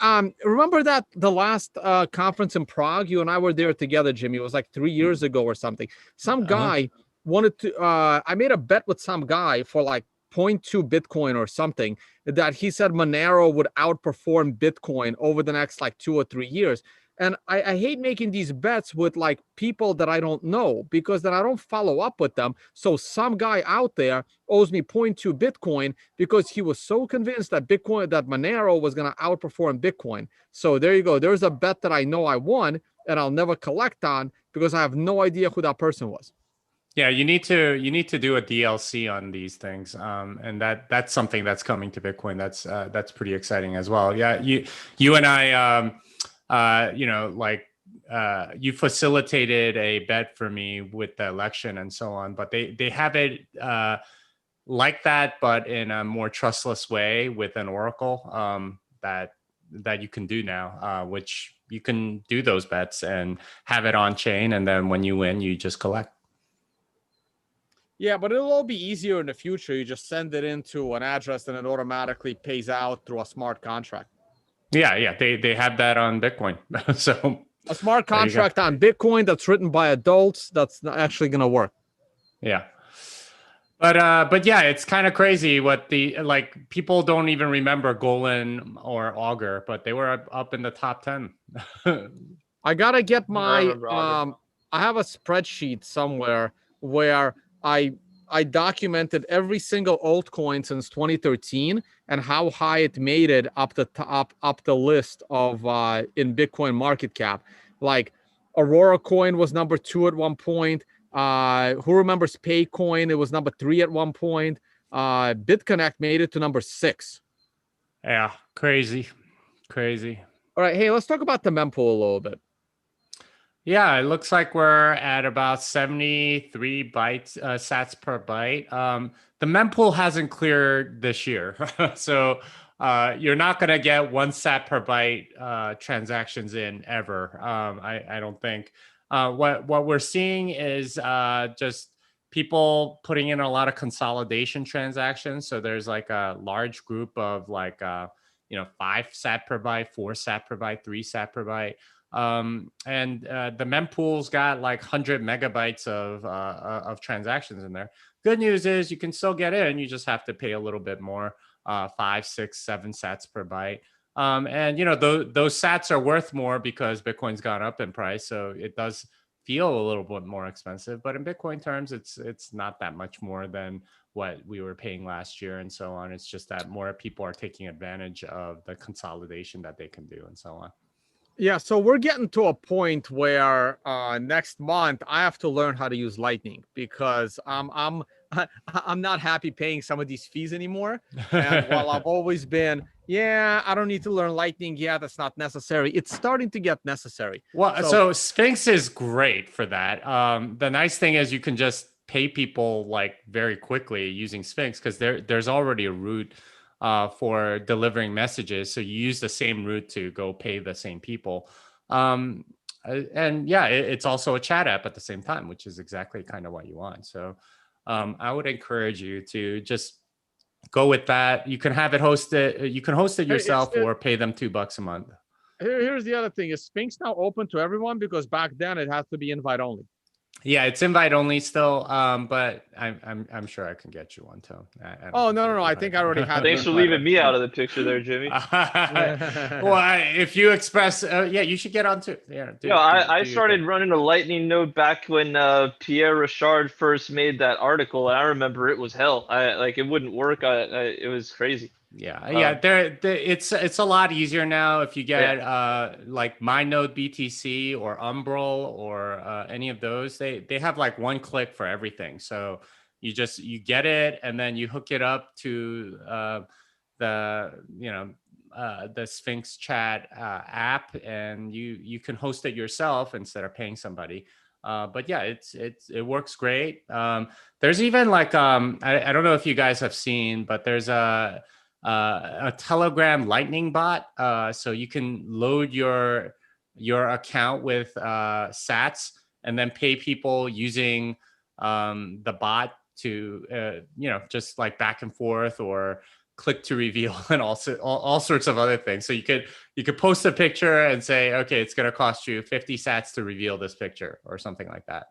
remember that the last conference in Prague, you and I were there together, Jimmy. It was like 3 years ago or something. Some guy wanted to, I made a bet with some guy for like 0.2 Bitcoin or something that he said Monero would outperform Bitcoin over the next like 2 or 3 years. And I hate making these bets with like people that I don't know, because then I don't follow up with them. So some guy out there owes me 0.2 Bitcoin because he was so convinced that Monero was going to outperform Bitcoin. So there you go. There's a bet that I know I won and I'll never collect on because I have no idea who that person was.
Yeah, you need to do a DLC on these things, and that's something that's coming to Bitcoin. That's pretty exciting as well. Yeah, you and I, you facilitated a bet for me with the election and so on, but they have it like that, but in a more trustless way with an oracle that you can do now, which you can do those bets and have it on chain, and then when you win, you just collect.
Yeah, but it'll all be easier in the future. You just send it into an address and it automatically pays out through a smart contract.
Yeah, they have that on Bitcoin. So
a smart contract on Bitcoin that's written by adults, that's not actually going to work.
Yeah. But yeah, it's kind of crazy what people don't even remember Golan or Augur, but they were up in the top 10.
I got to get my I have a spreadsheet somewhere where I documented every single altcoin since 2013 and how high it made it up the list of in Bitcoin market cap. Like Aurora coin was number 2 at one point. Who remembers Paycoin? It was number 3 at one point. BitConnect made it to number 6.
Yeah, crazy.
All right, hey, let's talk about the mempool a little bit.
Yeah, it looks like we're at about 73 sats per byte. The mempool hasn't cleared this year, so you're not going to get 1 sat per byte transactions in ever. I don't think. What we're seeing is just people putting in a lot of consolidation transactions. So there's like a large group of 5 sat per byte, 4 sat per byte, 3 sat per byte. And the mempool's got like 100 megabytes of transactions in there. Good news is you can still get in. You just have to pay a little bit more, 5, 6, 7 sats per byte. And those sats are worth more because Bitcoin's gone up in price, so it does feel a little bit more expensive. But in Bitcoin terms, it's not that much more than what we were paying last year and so on. It's just that more people are taking advantage of the consolidation that they can do and so on.
Yeah, so we're getting to a point where next month I have to learn how to use Lightning because I'm not happy paying some of these fees anymore. And while I've always been, I don't need to learn Lightning. Yeah, that's not necessary. It's starting to get necessary.
Well, so Sphinx is great for that. The nice thing is you can just pay people like very quickly using Sphinx because there's already a route for delivering messages. So you use the same route to go pay the same people. And yeah, it's also a chat app at the same time, which is exactly kind of what you want. So I would encourage you to just go with that. You can have it hosted. You can host it yourself or pay them $2 a month.
Here's the other thing. Is Sphinx now open to everyone? Because back then it had to be invite only.
Yeah, it's invite only still, but I'm sure I can get you one too.
Oh no! I think I already had.
Thanks for leaving me out of the picture there, Jimmy.
Well, if you express, you should get on too. Yeah.
I started running a Lightning node back when Pierre Richard first made that article, and I remember it was hell. It wouldn't work. It was crazy.
Yeah. It's a lot easier now if you get like MyNode BTC or Umbrel or any of those. They have like one click for everything. So you get it and then you hook it up to the Sphinx chat app, and you can host it yourself instead of paying somebody. But yeah, it works great. There's even like I don't know if you guys have seen, but there's a Telegram Lightning bot, so you can load your account with sats and then pay people using the bot to just like back and forth or click to reveal and also all sorts of other things. So you could post a picture and say, okay, it's going to cost you 50 sats to reveal this picture or something like that.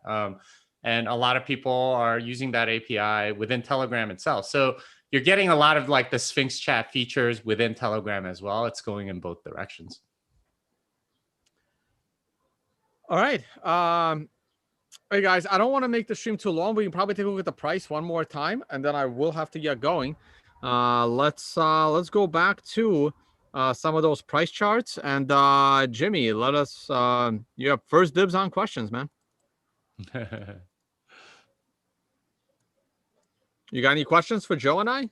And a lot of people are using that API within Telegram itself. So you're getting a lot of like the Sphinx chat features within Telegram as well. It's going in both directions.
All right. Hey guys, I don't want to make the stream too long. We can probably take a look at the price one more time, and then I will have to get going. Let's go back to some of those price charts. And Jimmy, let us. You have first dibs on questions, man. You got any questions for Joe and I?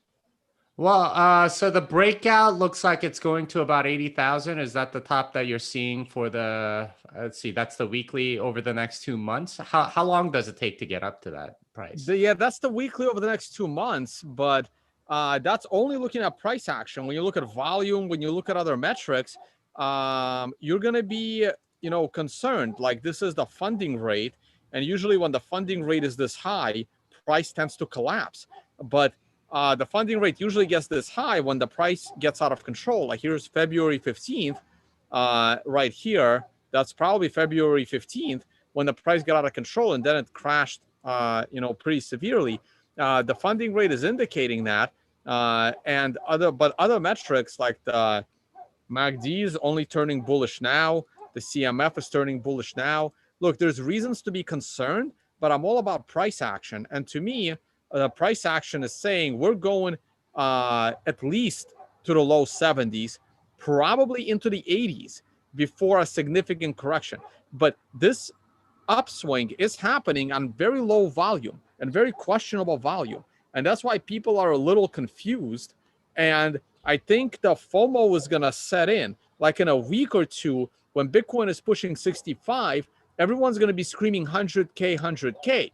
Well, so the breakout looks like it's going to about 80,000. Is that the top that you're seeing for the, let's see, that's the weekly over the next 2 months? How long does it take to get up to that price?
Yeah, that's the weekly over the next 2 months, but that's only looking at price action. When you look at volume, when you look at other metrics, you're going to be, concerned. Like, this is the funding rate. And usually when the funding rate is this high, price tends to collapse. But the funding rate usually gets this high when the price gets out of control. Like, here's February 15th, right here. That's probably February 15th when the price got out of control, and then it crashed, pretty severely. The funding rate is indicating that, and other metrics like the MACD is only turning bullish now. The CMF is turning bullish now. Look, there's reasons to be concerned, but I'm all about price action. And to me, price action is saying we're going at least to the low 70s, probably into the 80s before a significant correction. But this upswing is happening on very low volume and very questionable volume. And that's why people are a little confused. And I think the FOMO is going to set in. Like in a week or two, when Bitcoin is pushing 65, everyone's going to be screaming 100K, 100K.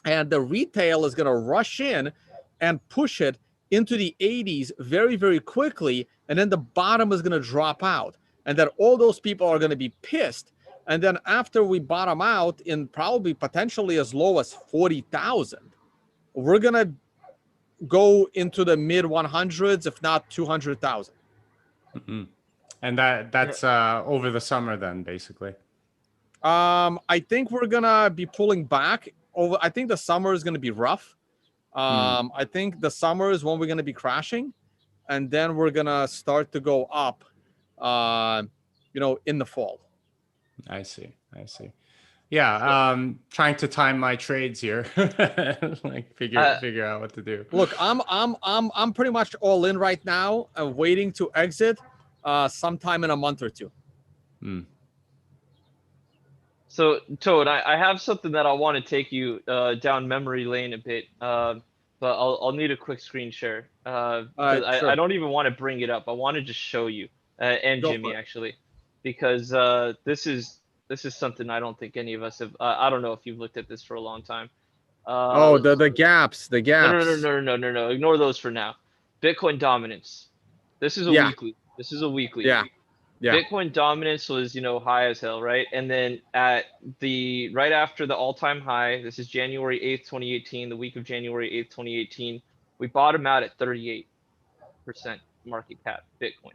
And the retail is going to rush in and push it into the 80s very, very quickly. And then the bottom is going to drop out. And then all those people are going to be pissed. And then after we bottom out in probably potentially as low as 40,000, we're going to go into the mid 100s, if not 200,000.
Mm-hmm. And that's over the summer then, basically.
I think we're going to be pulling back. I think the summer is going to be rough. I think the summer is when we're going to be crashing. And then we're going to start to go up, in the fall. I
see. Yeah, trying to time my trades here, like figure out what to do.
Look, I'm pretty much all in right now, waiting to exit sometime in a month or two.
So, Toad, I have something that I want to take you down memory lane a bit, but I'll need a quick screen share. Sure. I don't even want to bring it up. I want to just show you, and Jimmy actually, because this is something I don't think any of us have. I don't know if you've looked at this for a long time.
The gaps. No.
Ignore those for now. Bitcoin dominance. This is a weekly. This is a weekly.
Yeah.
Bitcoin dominance was, high as hell, right? And then right after the all-time high, this is January 8th, 2018, the week of January 8th, 2018, we bottomed out at 38% market cap Bitcoin.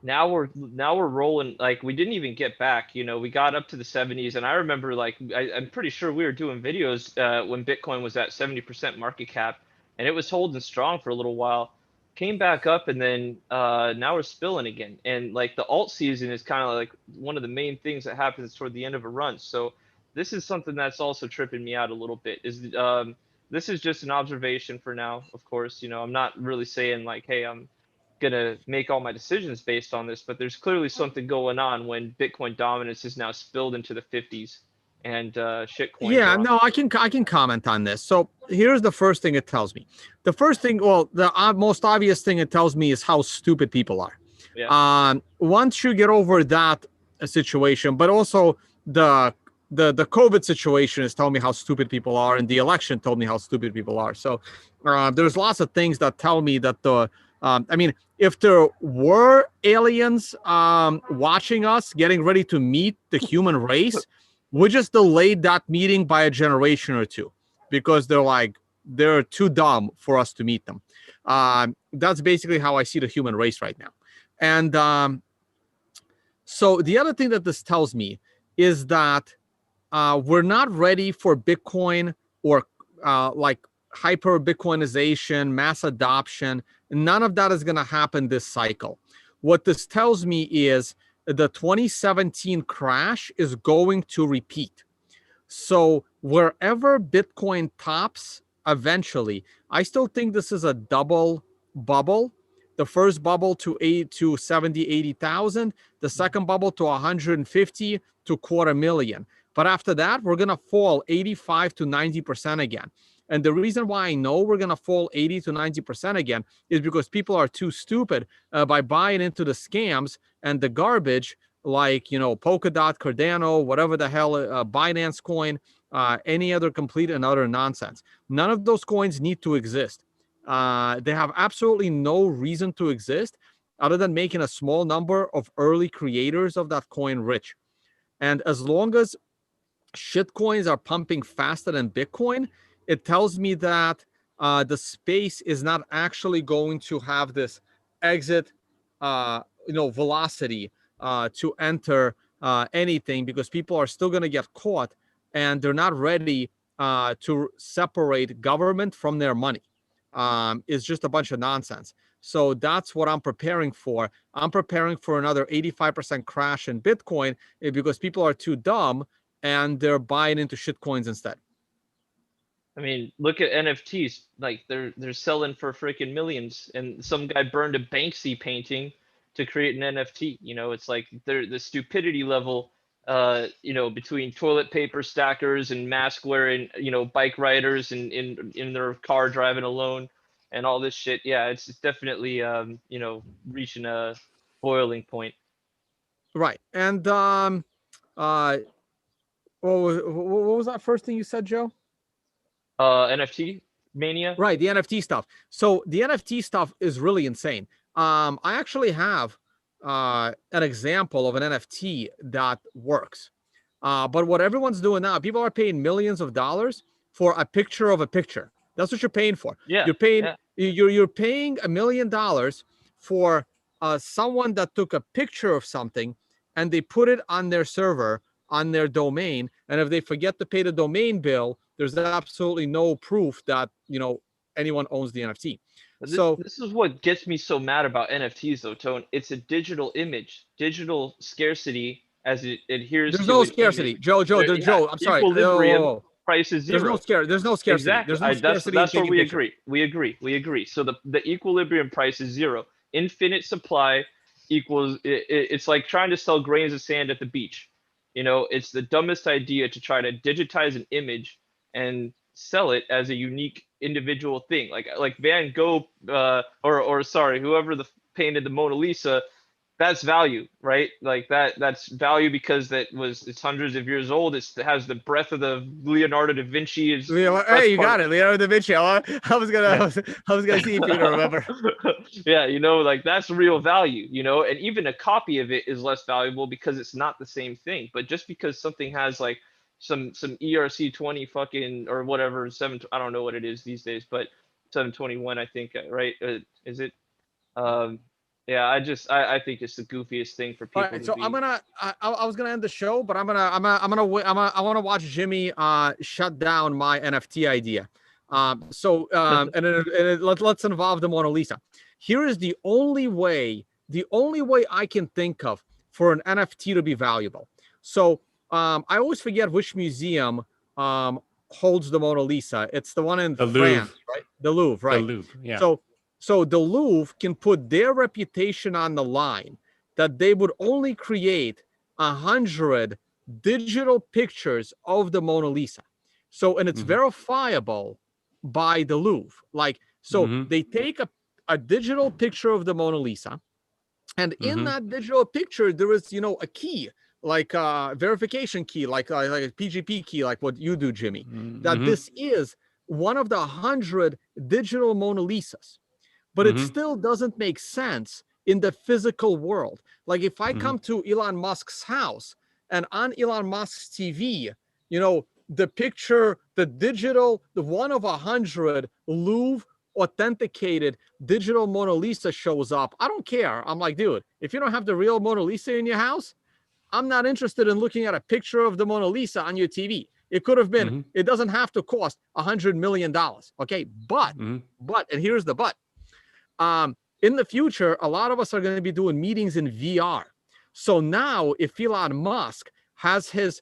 Now we're rolling, like, we didn't even get back, we got up to the 70s. And I remember, like, I'm pretty sure we were doing videos when Bitcoin was at 70% market cap, and it was holding strong for a little while. Came back up, and then now we're spilling again. And like the alt season is kind of like one of the main things that happens toward the end of a run. So this is something that's also tripping me out a little bit. This is just an observation for now, of course. I'm not really saying like, hey, I'm gonna make all my decisions based on this, but there's clearly something going on when Bitcoin dominance is now spilled into the 50s. And shitcoin.
Yeah, no, I can comment on this. So here's the first thing it tells me. The first thing, well, the most obvious thing it tells me is how stupid people are. Yeah. Once you get over that situation, but also the COVID situation is telling me how stupid people are, and the election told me how stupid people are. So there's lots of things that tell me that if there were aliens watching us, getting ready to meet the human race, we just delayed that meeting by a generation or two because they're too dumb for us to meet them. That's basically how I see the human race right now. And so the other thing that this tells me is that we're not ready for Bitcoin or like hyper Bitcoinization, mass adoption. None of that is going to happen this cycle. What this tells me is the 2017 crash is going to repeat. So wherever Bitcoin tops eventually, I still think this is a double bubble. The first bubble to 70, 80,000, the second bubble to 150 to 250,000. But after that, we're going to fall 85 to 90% again. And the reason why I know we're going to fall 80 to 90% again is because people are too stupid by buying into the scams and the garbage like, Polkadot, Cardano, whatever the hell, Binance coin, any other complete and utter nonsense. None of those coins need to exist. They have absolutely no reason to exist other than making a small number of early creators of that coin rich. And as long as shit coins are pumping faster than Bitcoin, it tells me that the space is not actually going to have this exit, velocity to enter anything, because people are still going to get caught and they're not ready to separate government from their money. It's just a bunch of nonsense. So that's what I'm preparing for. I'm preparing for another 85% crash in Bitcoin because people are too dumb and they're buying into shit coins instead.
I mean, look at NFTs. Like they're selling for freaking millions, and some guy burned a Banksy painting to create an NFT. It's like the stupidity level, between toilet paper stackers and mask wearing, bike riders and in their car driving alone and all this shit. Yeah, it's definitely reaching a boiling point.
Right. And what was that first thing you said, Joe?
NFT mania.
Right, the NFT stuff. So the NFT stuff is really insane. I actually have an example of an NFT that works. But what everyone's doing now, people are paying millions of dollars for a picture of a picture. That's what you're paying for.
Yeah,
You're paying
yeah.
you're paying $1 million for someone that took a picture of something and they put it on their server, on their domain, and if they forget to pay the domain bill, there's absolutely no proof that anyone owns the NFT.
This is what gets me so mad about NFTs, though, Tone. It's a digital image, digital scarcity as it adheres
there's
to
no
an
scarcity,
image.
Joe. Joe, I'm sorry.
Equilibrium, price is zero.
There's no scarcity.
Exactly.
There's no scarcity.
That's where we agree. We agree. So the equilibrium price is zero. Infinite supply equals. It's like trying to sell grains of sand at the beach. It's the dumbest idea to try to digitize an image and sell it as a unique individual thing. Like Van Gogh, or sorry, whoever painted the Mona Lisa. That's value, right? Like that's value because it's hundreds of years old. It has the breath of the Leonardo da Vinci.
Hey, you got it, Leonardo da Vinci. I was gonna see if you remember.
Yeah, like that's real value, and even a copy of it is less valuable because it's not the same thing. But just because something has like some ERC20 fucking or whatever 7, I don't know what it is these days, but 721 I think, right? Is it? Yeah, I think it's the goofiest thing for people.
All right, so I was gonna end the show, but I want to watch Jimmy shut down my NFT idea. Let's involve the Mona Lisa. Here is the only way I can think of for an NFT to be valuable. So I always forget which museum holds the Mona Lisa. It's the one in France, right? The Louvre, right?
The Louvre, yeah.
So the Louvre can put their reputation on the line that they would only create 100 digital pictures of the Mona Lisa. So, and it's verifiable by the Louvre. They take a digital picture of the Mona Lisa, and in that digital picture, there is, a key, like a verification key, like a PGP key, like what you do, Jimmy, that this is one of the 100 digital Mona Lisas. But it still doesn't make sense in the physical world. Like if I come to Elon Musk's house and on Elon Musk's TV, the picture, the one of 100 Louvre authenticated digital Mona Lisa shows up. I don't care. I'm like, dude, if you don't have the real Mona Lisa in your house, I'm not interested in looking at a picture of the Mona Lisa on your TV. It could have been, it doesn't have to cost $100 million. Okay. But, and here's the but. In the future, a lot of us are going to be doing meetings in VR. So now if Elon Musk has his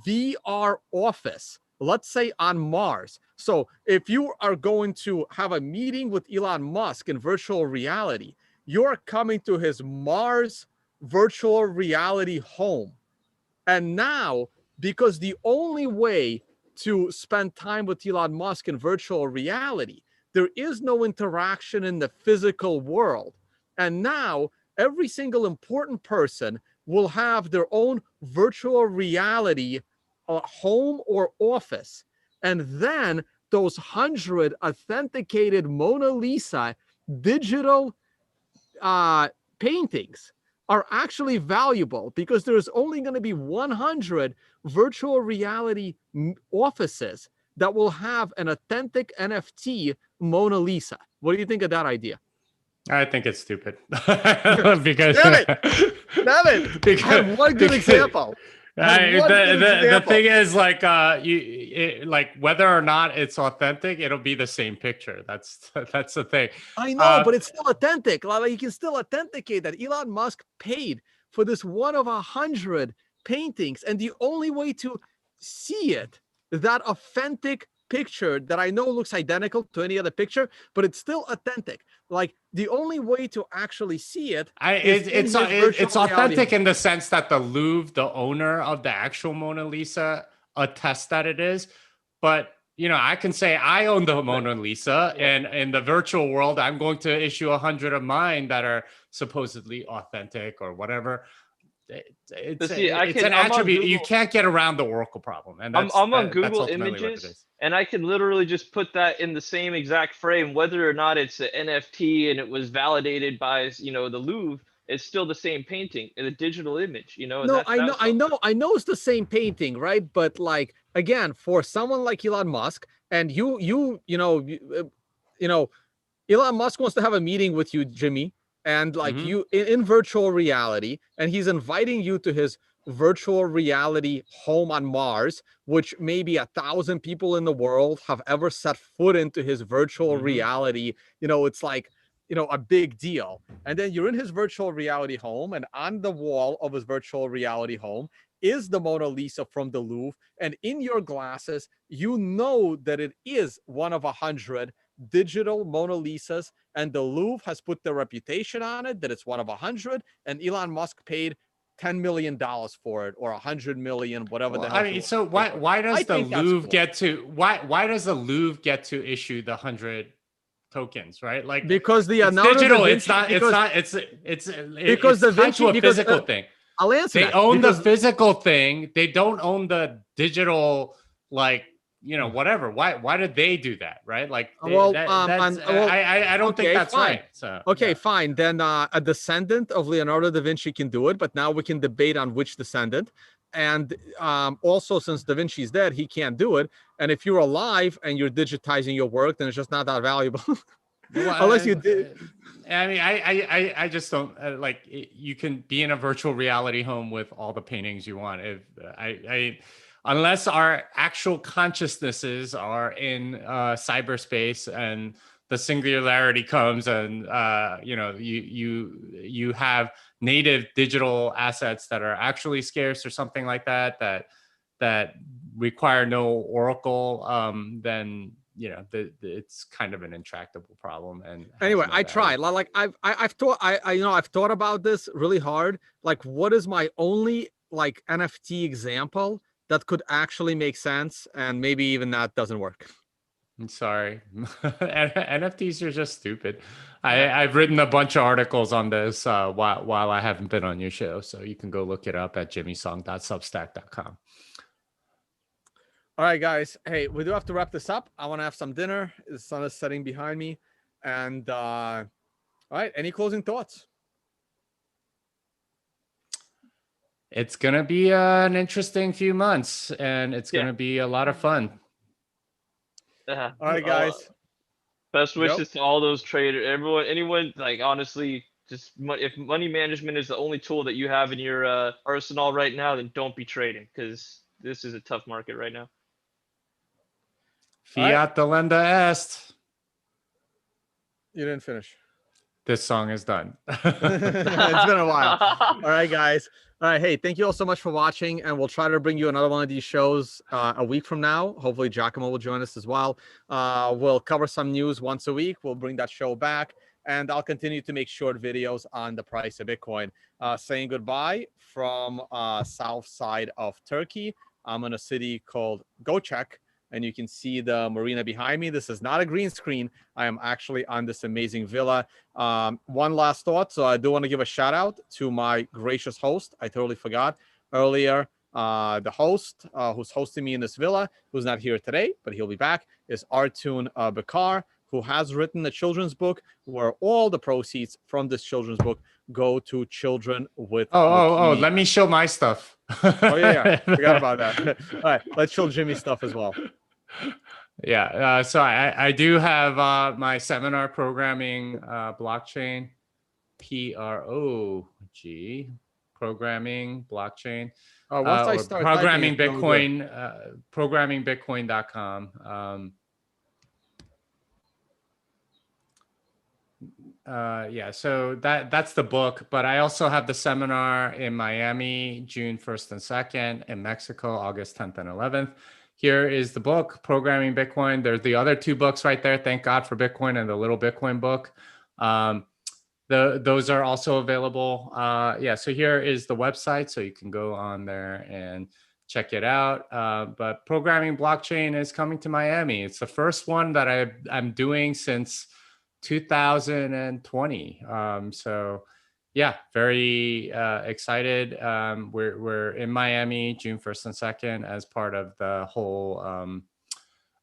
VR office, let's say on Mars. So if you are going to have a meeting with Elon Musk in virtual reality, you're coming to his Mars virtual reality home. And now, because the only way to spend time with Elon Musk in virtual reality, there is no interaction in the physical world. And now, every single important person will have their own virtual reality home or office. And then those 100 authenticated Mona Lisa digital paintings are actually valuable because there's only going to be 100 virtual reality offices that will have an authentic NFT Mona Lisa. What do you think of that idea?
I think it's stupid because
Damn it! Damn it! I have one good example.
The thing is, like, like whether or not it's authentic, it'll be the same picture. That's the thing.
I know, but it's still authentic. Like, you can still authenticate that Elon Musk paid for this one of 100 paintings, and the only way to see it, that authentic picture that I know looks identical to any other picture, but it's still authentic. Like, the only way to actually see it,
it's authentic in the sense that the Louvre, the owner of the actual Mona Lisa, attests that it is. But you know, I can say I own the Mona Lisa, and in the virtual world, I'm going to issue 100 of mine that are supposedly authentic or whatever. It's an attribute. You can't get around the Oracle problem, and
I'm on Google Images, and I can literally just put that in the same exact frame, whether or not it's an NFT and it was validated by, you know, the Louvre. It's still the same painting, the digital image, you know.
No, I know it's the same painting, right? But like, again, for someone like Elon Musk, and you know, Elon Musk wants to have a meeting with you, Jimmy, and like you in virtual reality, and he's inviting you to his virtual reality home on Mars, which maybe 1,000 people in the world have ever set foot into his virtual reality. You know, it's like, you know, a big deal. And then you're in his virtual reality home, and on the wall of his virtual reality home is the Mona Lisa from the Louvre. And in your glasses, you know that it is one of 100 digital Mona Lisas, and the Louvre has put their reputation on it that it's one of 100, and Elon Musk paid $10 million for it, or 100 million, whatever the hell.
I mean, so why does the Louvre get to why does the Louvre get to issue the 100 tokens, right? Like, because the it's digital, it's tied to a physical thing.
I'll answer
that. They own the physical thing. They don't own the digital, like, you know, whatever. Why did they do that, right? Like, I don't think that's right. So
fine. Then a descendant of Leonardo da Vinci can do it, but now we can debate on which descendant. And also, since Da Vinci's dead, he can't do it. And if you're alive and you're digitizing your work, then it's just not that valuable. Well, unless you did.
I mean, I just don't like. You can be in a virtual reality home with all the paintings you want. If unless our actual consciousnesses are in cyberspace and the singularity comes, and you know, you have native digital assets that are actually scarce or something like that require no Oracle, then, you know, it's kind of an intractable problem. And
anyway, I tried. Like, I've thought about this really hard. Like, what is my only like NFT example that could actually make sense? And maybe even that doesn't work.
I'm sorry. NFTs are just stupid. I've written a bunch of articles on this while I haven't been on your show, so you can go look it up at jimmysong.substack.com.
All right, guys. Hey, we do have to wrap this up. I want to have some dinner. The sun is setting behind me. And all right, any closing thoughts?
It's going to be an interesting few months, and it's going to be a lot of fun.
All right, guys.
Best wishes to all those traders, anyone. Like, honestly, just if money management is the only tool that you have in your arsenal right now, then don't be trading, because this is a tough market right now.
Fiat delenda est.
You didn't finish.
this song is done.
It's been a while. All right, guys. All right. Hey, thank you all so much for watching. And we'll try to bring you another one of these shows a week from now. Hopefully, Giacomo will join us as well. We'll cover some news once a week. We'll bring that show back. And I'll continue to make short videos on the price of Bitcoin. Saying goodbye from south side of Turkey. I'm in a city called Göcek, and you can see the marina behind me. This is not a green screen. I am actually on this amazing villa. One last thought. So I do want to give a shout out to my gracious host. I totally forgot earlier. The host who's hosting me in this villa, who's not here today, but he'll be back, is Artun Bakar, who has written a children's book where all the proceeds from this children's book go to children with
Oh, let me show my stuff.
Oh, yeah. Forgot about that. All right. Let's show Jimmy stuff as well.
Yeah. So I do have my seminar programming blockchain, programming blockchain.
Once I start
programming
typing,
Bitcoin, programmingbitcoin.com. Yeah, so that's the book, but I also have the seminar in Miami, June 1st and 2nd, in Mexico, August 10th and 11th. Here is the book, Programming Bitcoin. There's the other two books right there, Thank God for Bitcoin and the Little Bitcoin book. Those are also available. Yeah, so here is the website, so you can go on there and check it out. But Programming Blockchain is coming to Miami. It's the first one that I'm doing since 2020. So yeah, very excited. We're in Miami, June 1st and 2nd, as part of the whole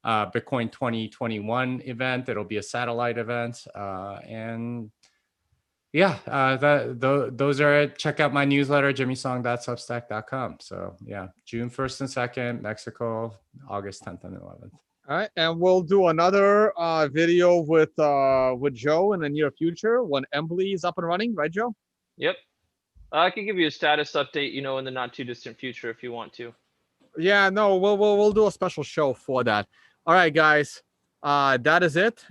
Bitcoin 2021 event. It'll be a satellite event. And yeah, those are it. Check out my newsletter, jimmysong.substack.com. So yeah, June 1st and 2nd, Mexico, August 10th and 11th.
All right, and we'll do another video with Joe in the near future when Embly is up and running, right, Joe?
Yep. I can give you a status update, in the not too distant future if you want to.
Yeah, no, we'll do a special show for that. All right, guys, that is it.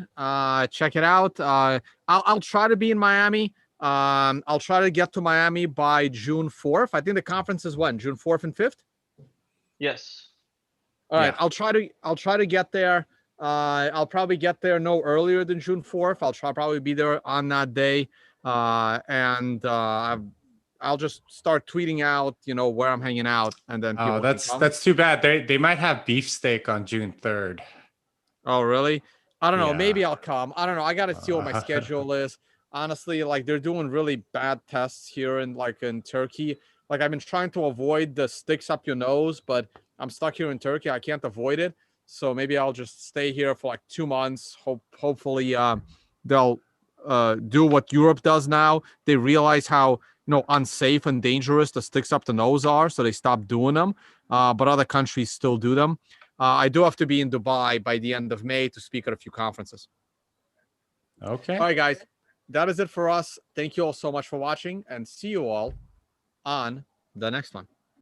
Check it out. I'll try to be in Miami. I'll try to get to Miami by June 4th. I think the conference is when? June 4th and 5th?
Yes.
All right, I'll try to get there. I'll probably get there no earlier than June 4th. I'll probably be there on that day. And I'll just start tweeting out, where I'm hanging out, and then people
that's too bad. They might have beefsteak on June 3rd.
Oh, really? I don't know. Maybe I'll come. I don't know. I got to see what my schedule is. Honestly, they're doing really bad tests here in Turkey. I've been trying to avoid the sticks up your nose, but I'm stuck here in Turkey. I can't avoid it. So maybe I'll just stay here for 2 months. Hopefully they'll do what Europe does now. They realize how unsafe and dangerous the sticks up the nose are, so they stop doing them. But other countries still do them. I do have to be in Dubai by the end of May to speak at a few conferences.
Okay.
All right, guys. That is it for us. Thank you all so much for watching, and see you all on the next one.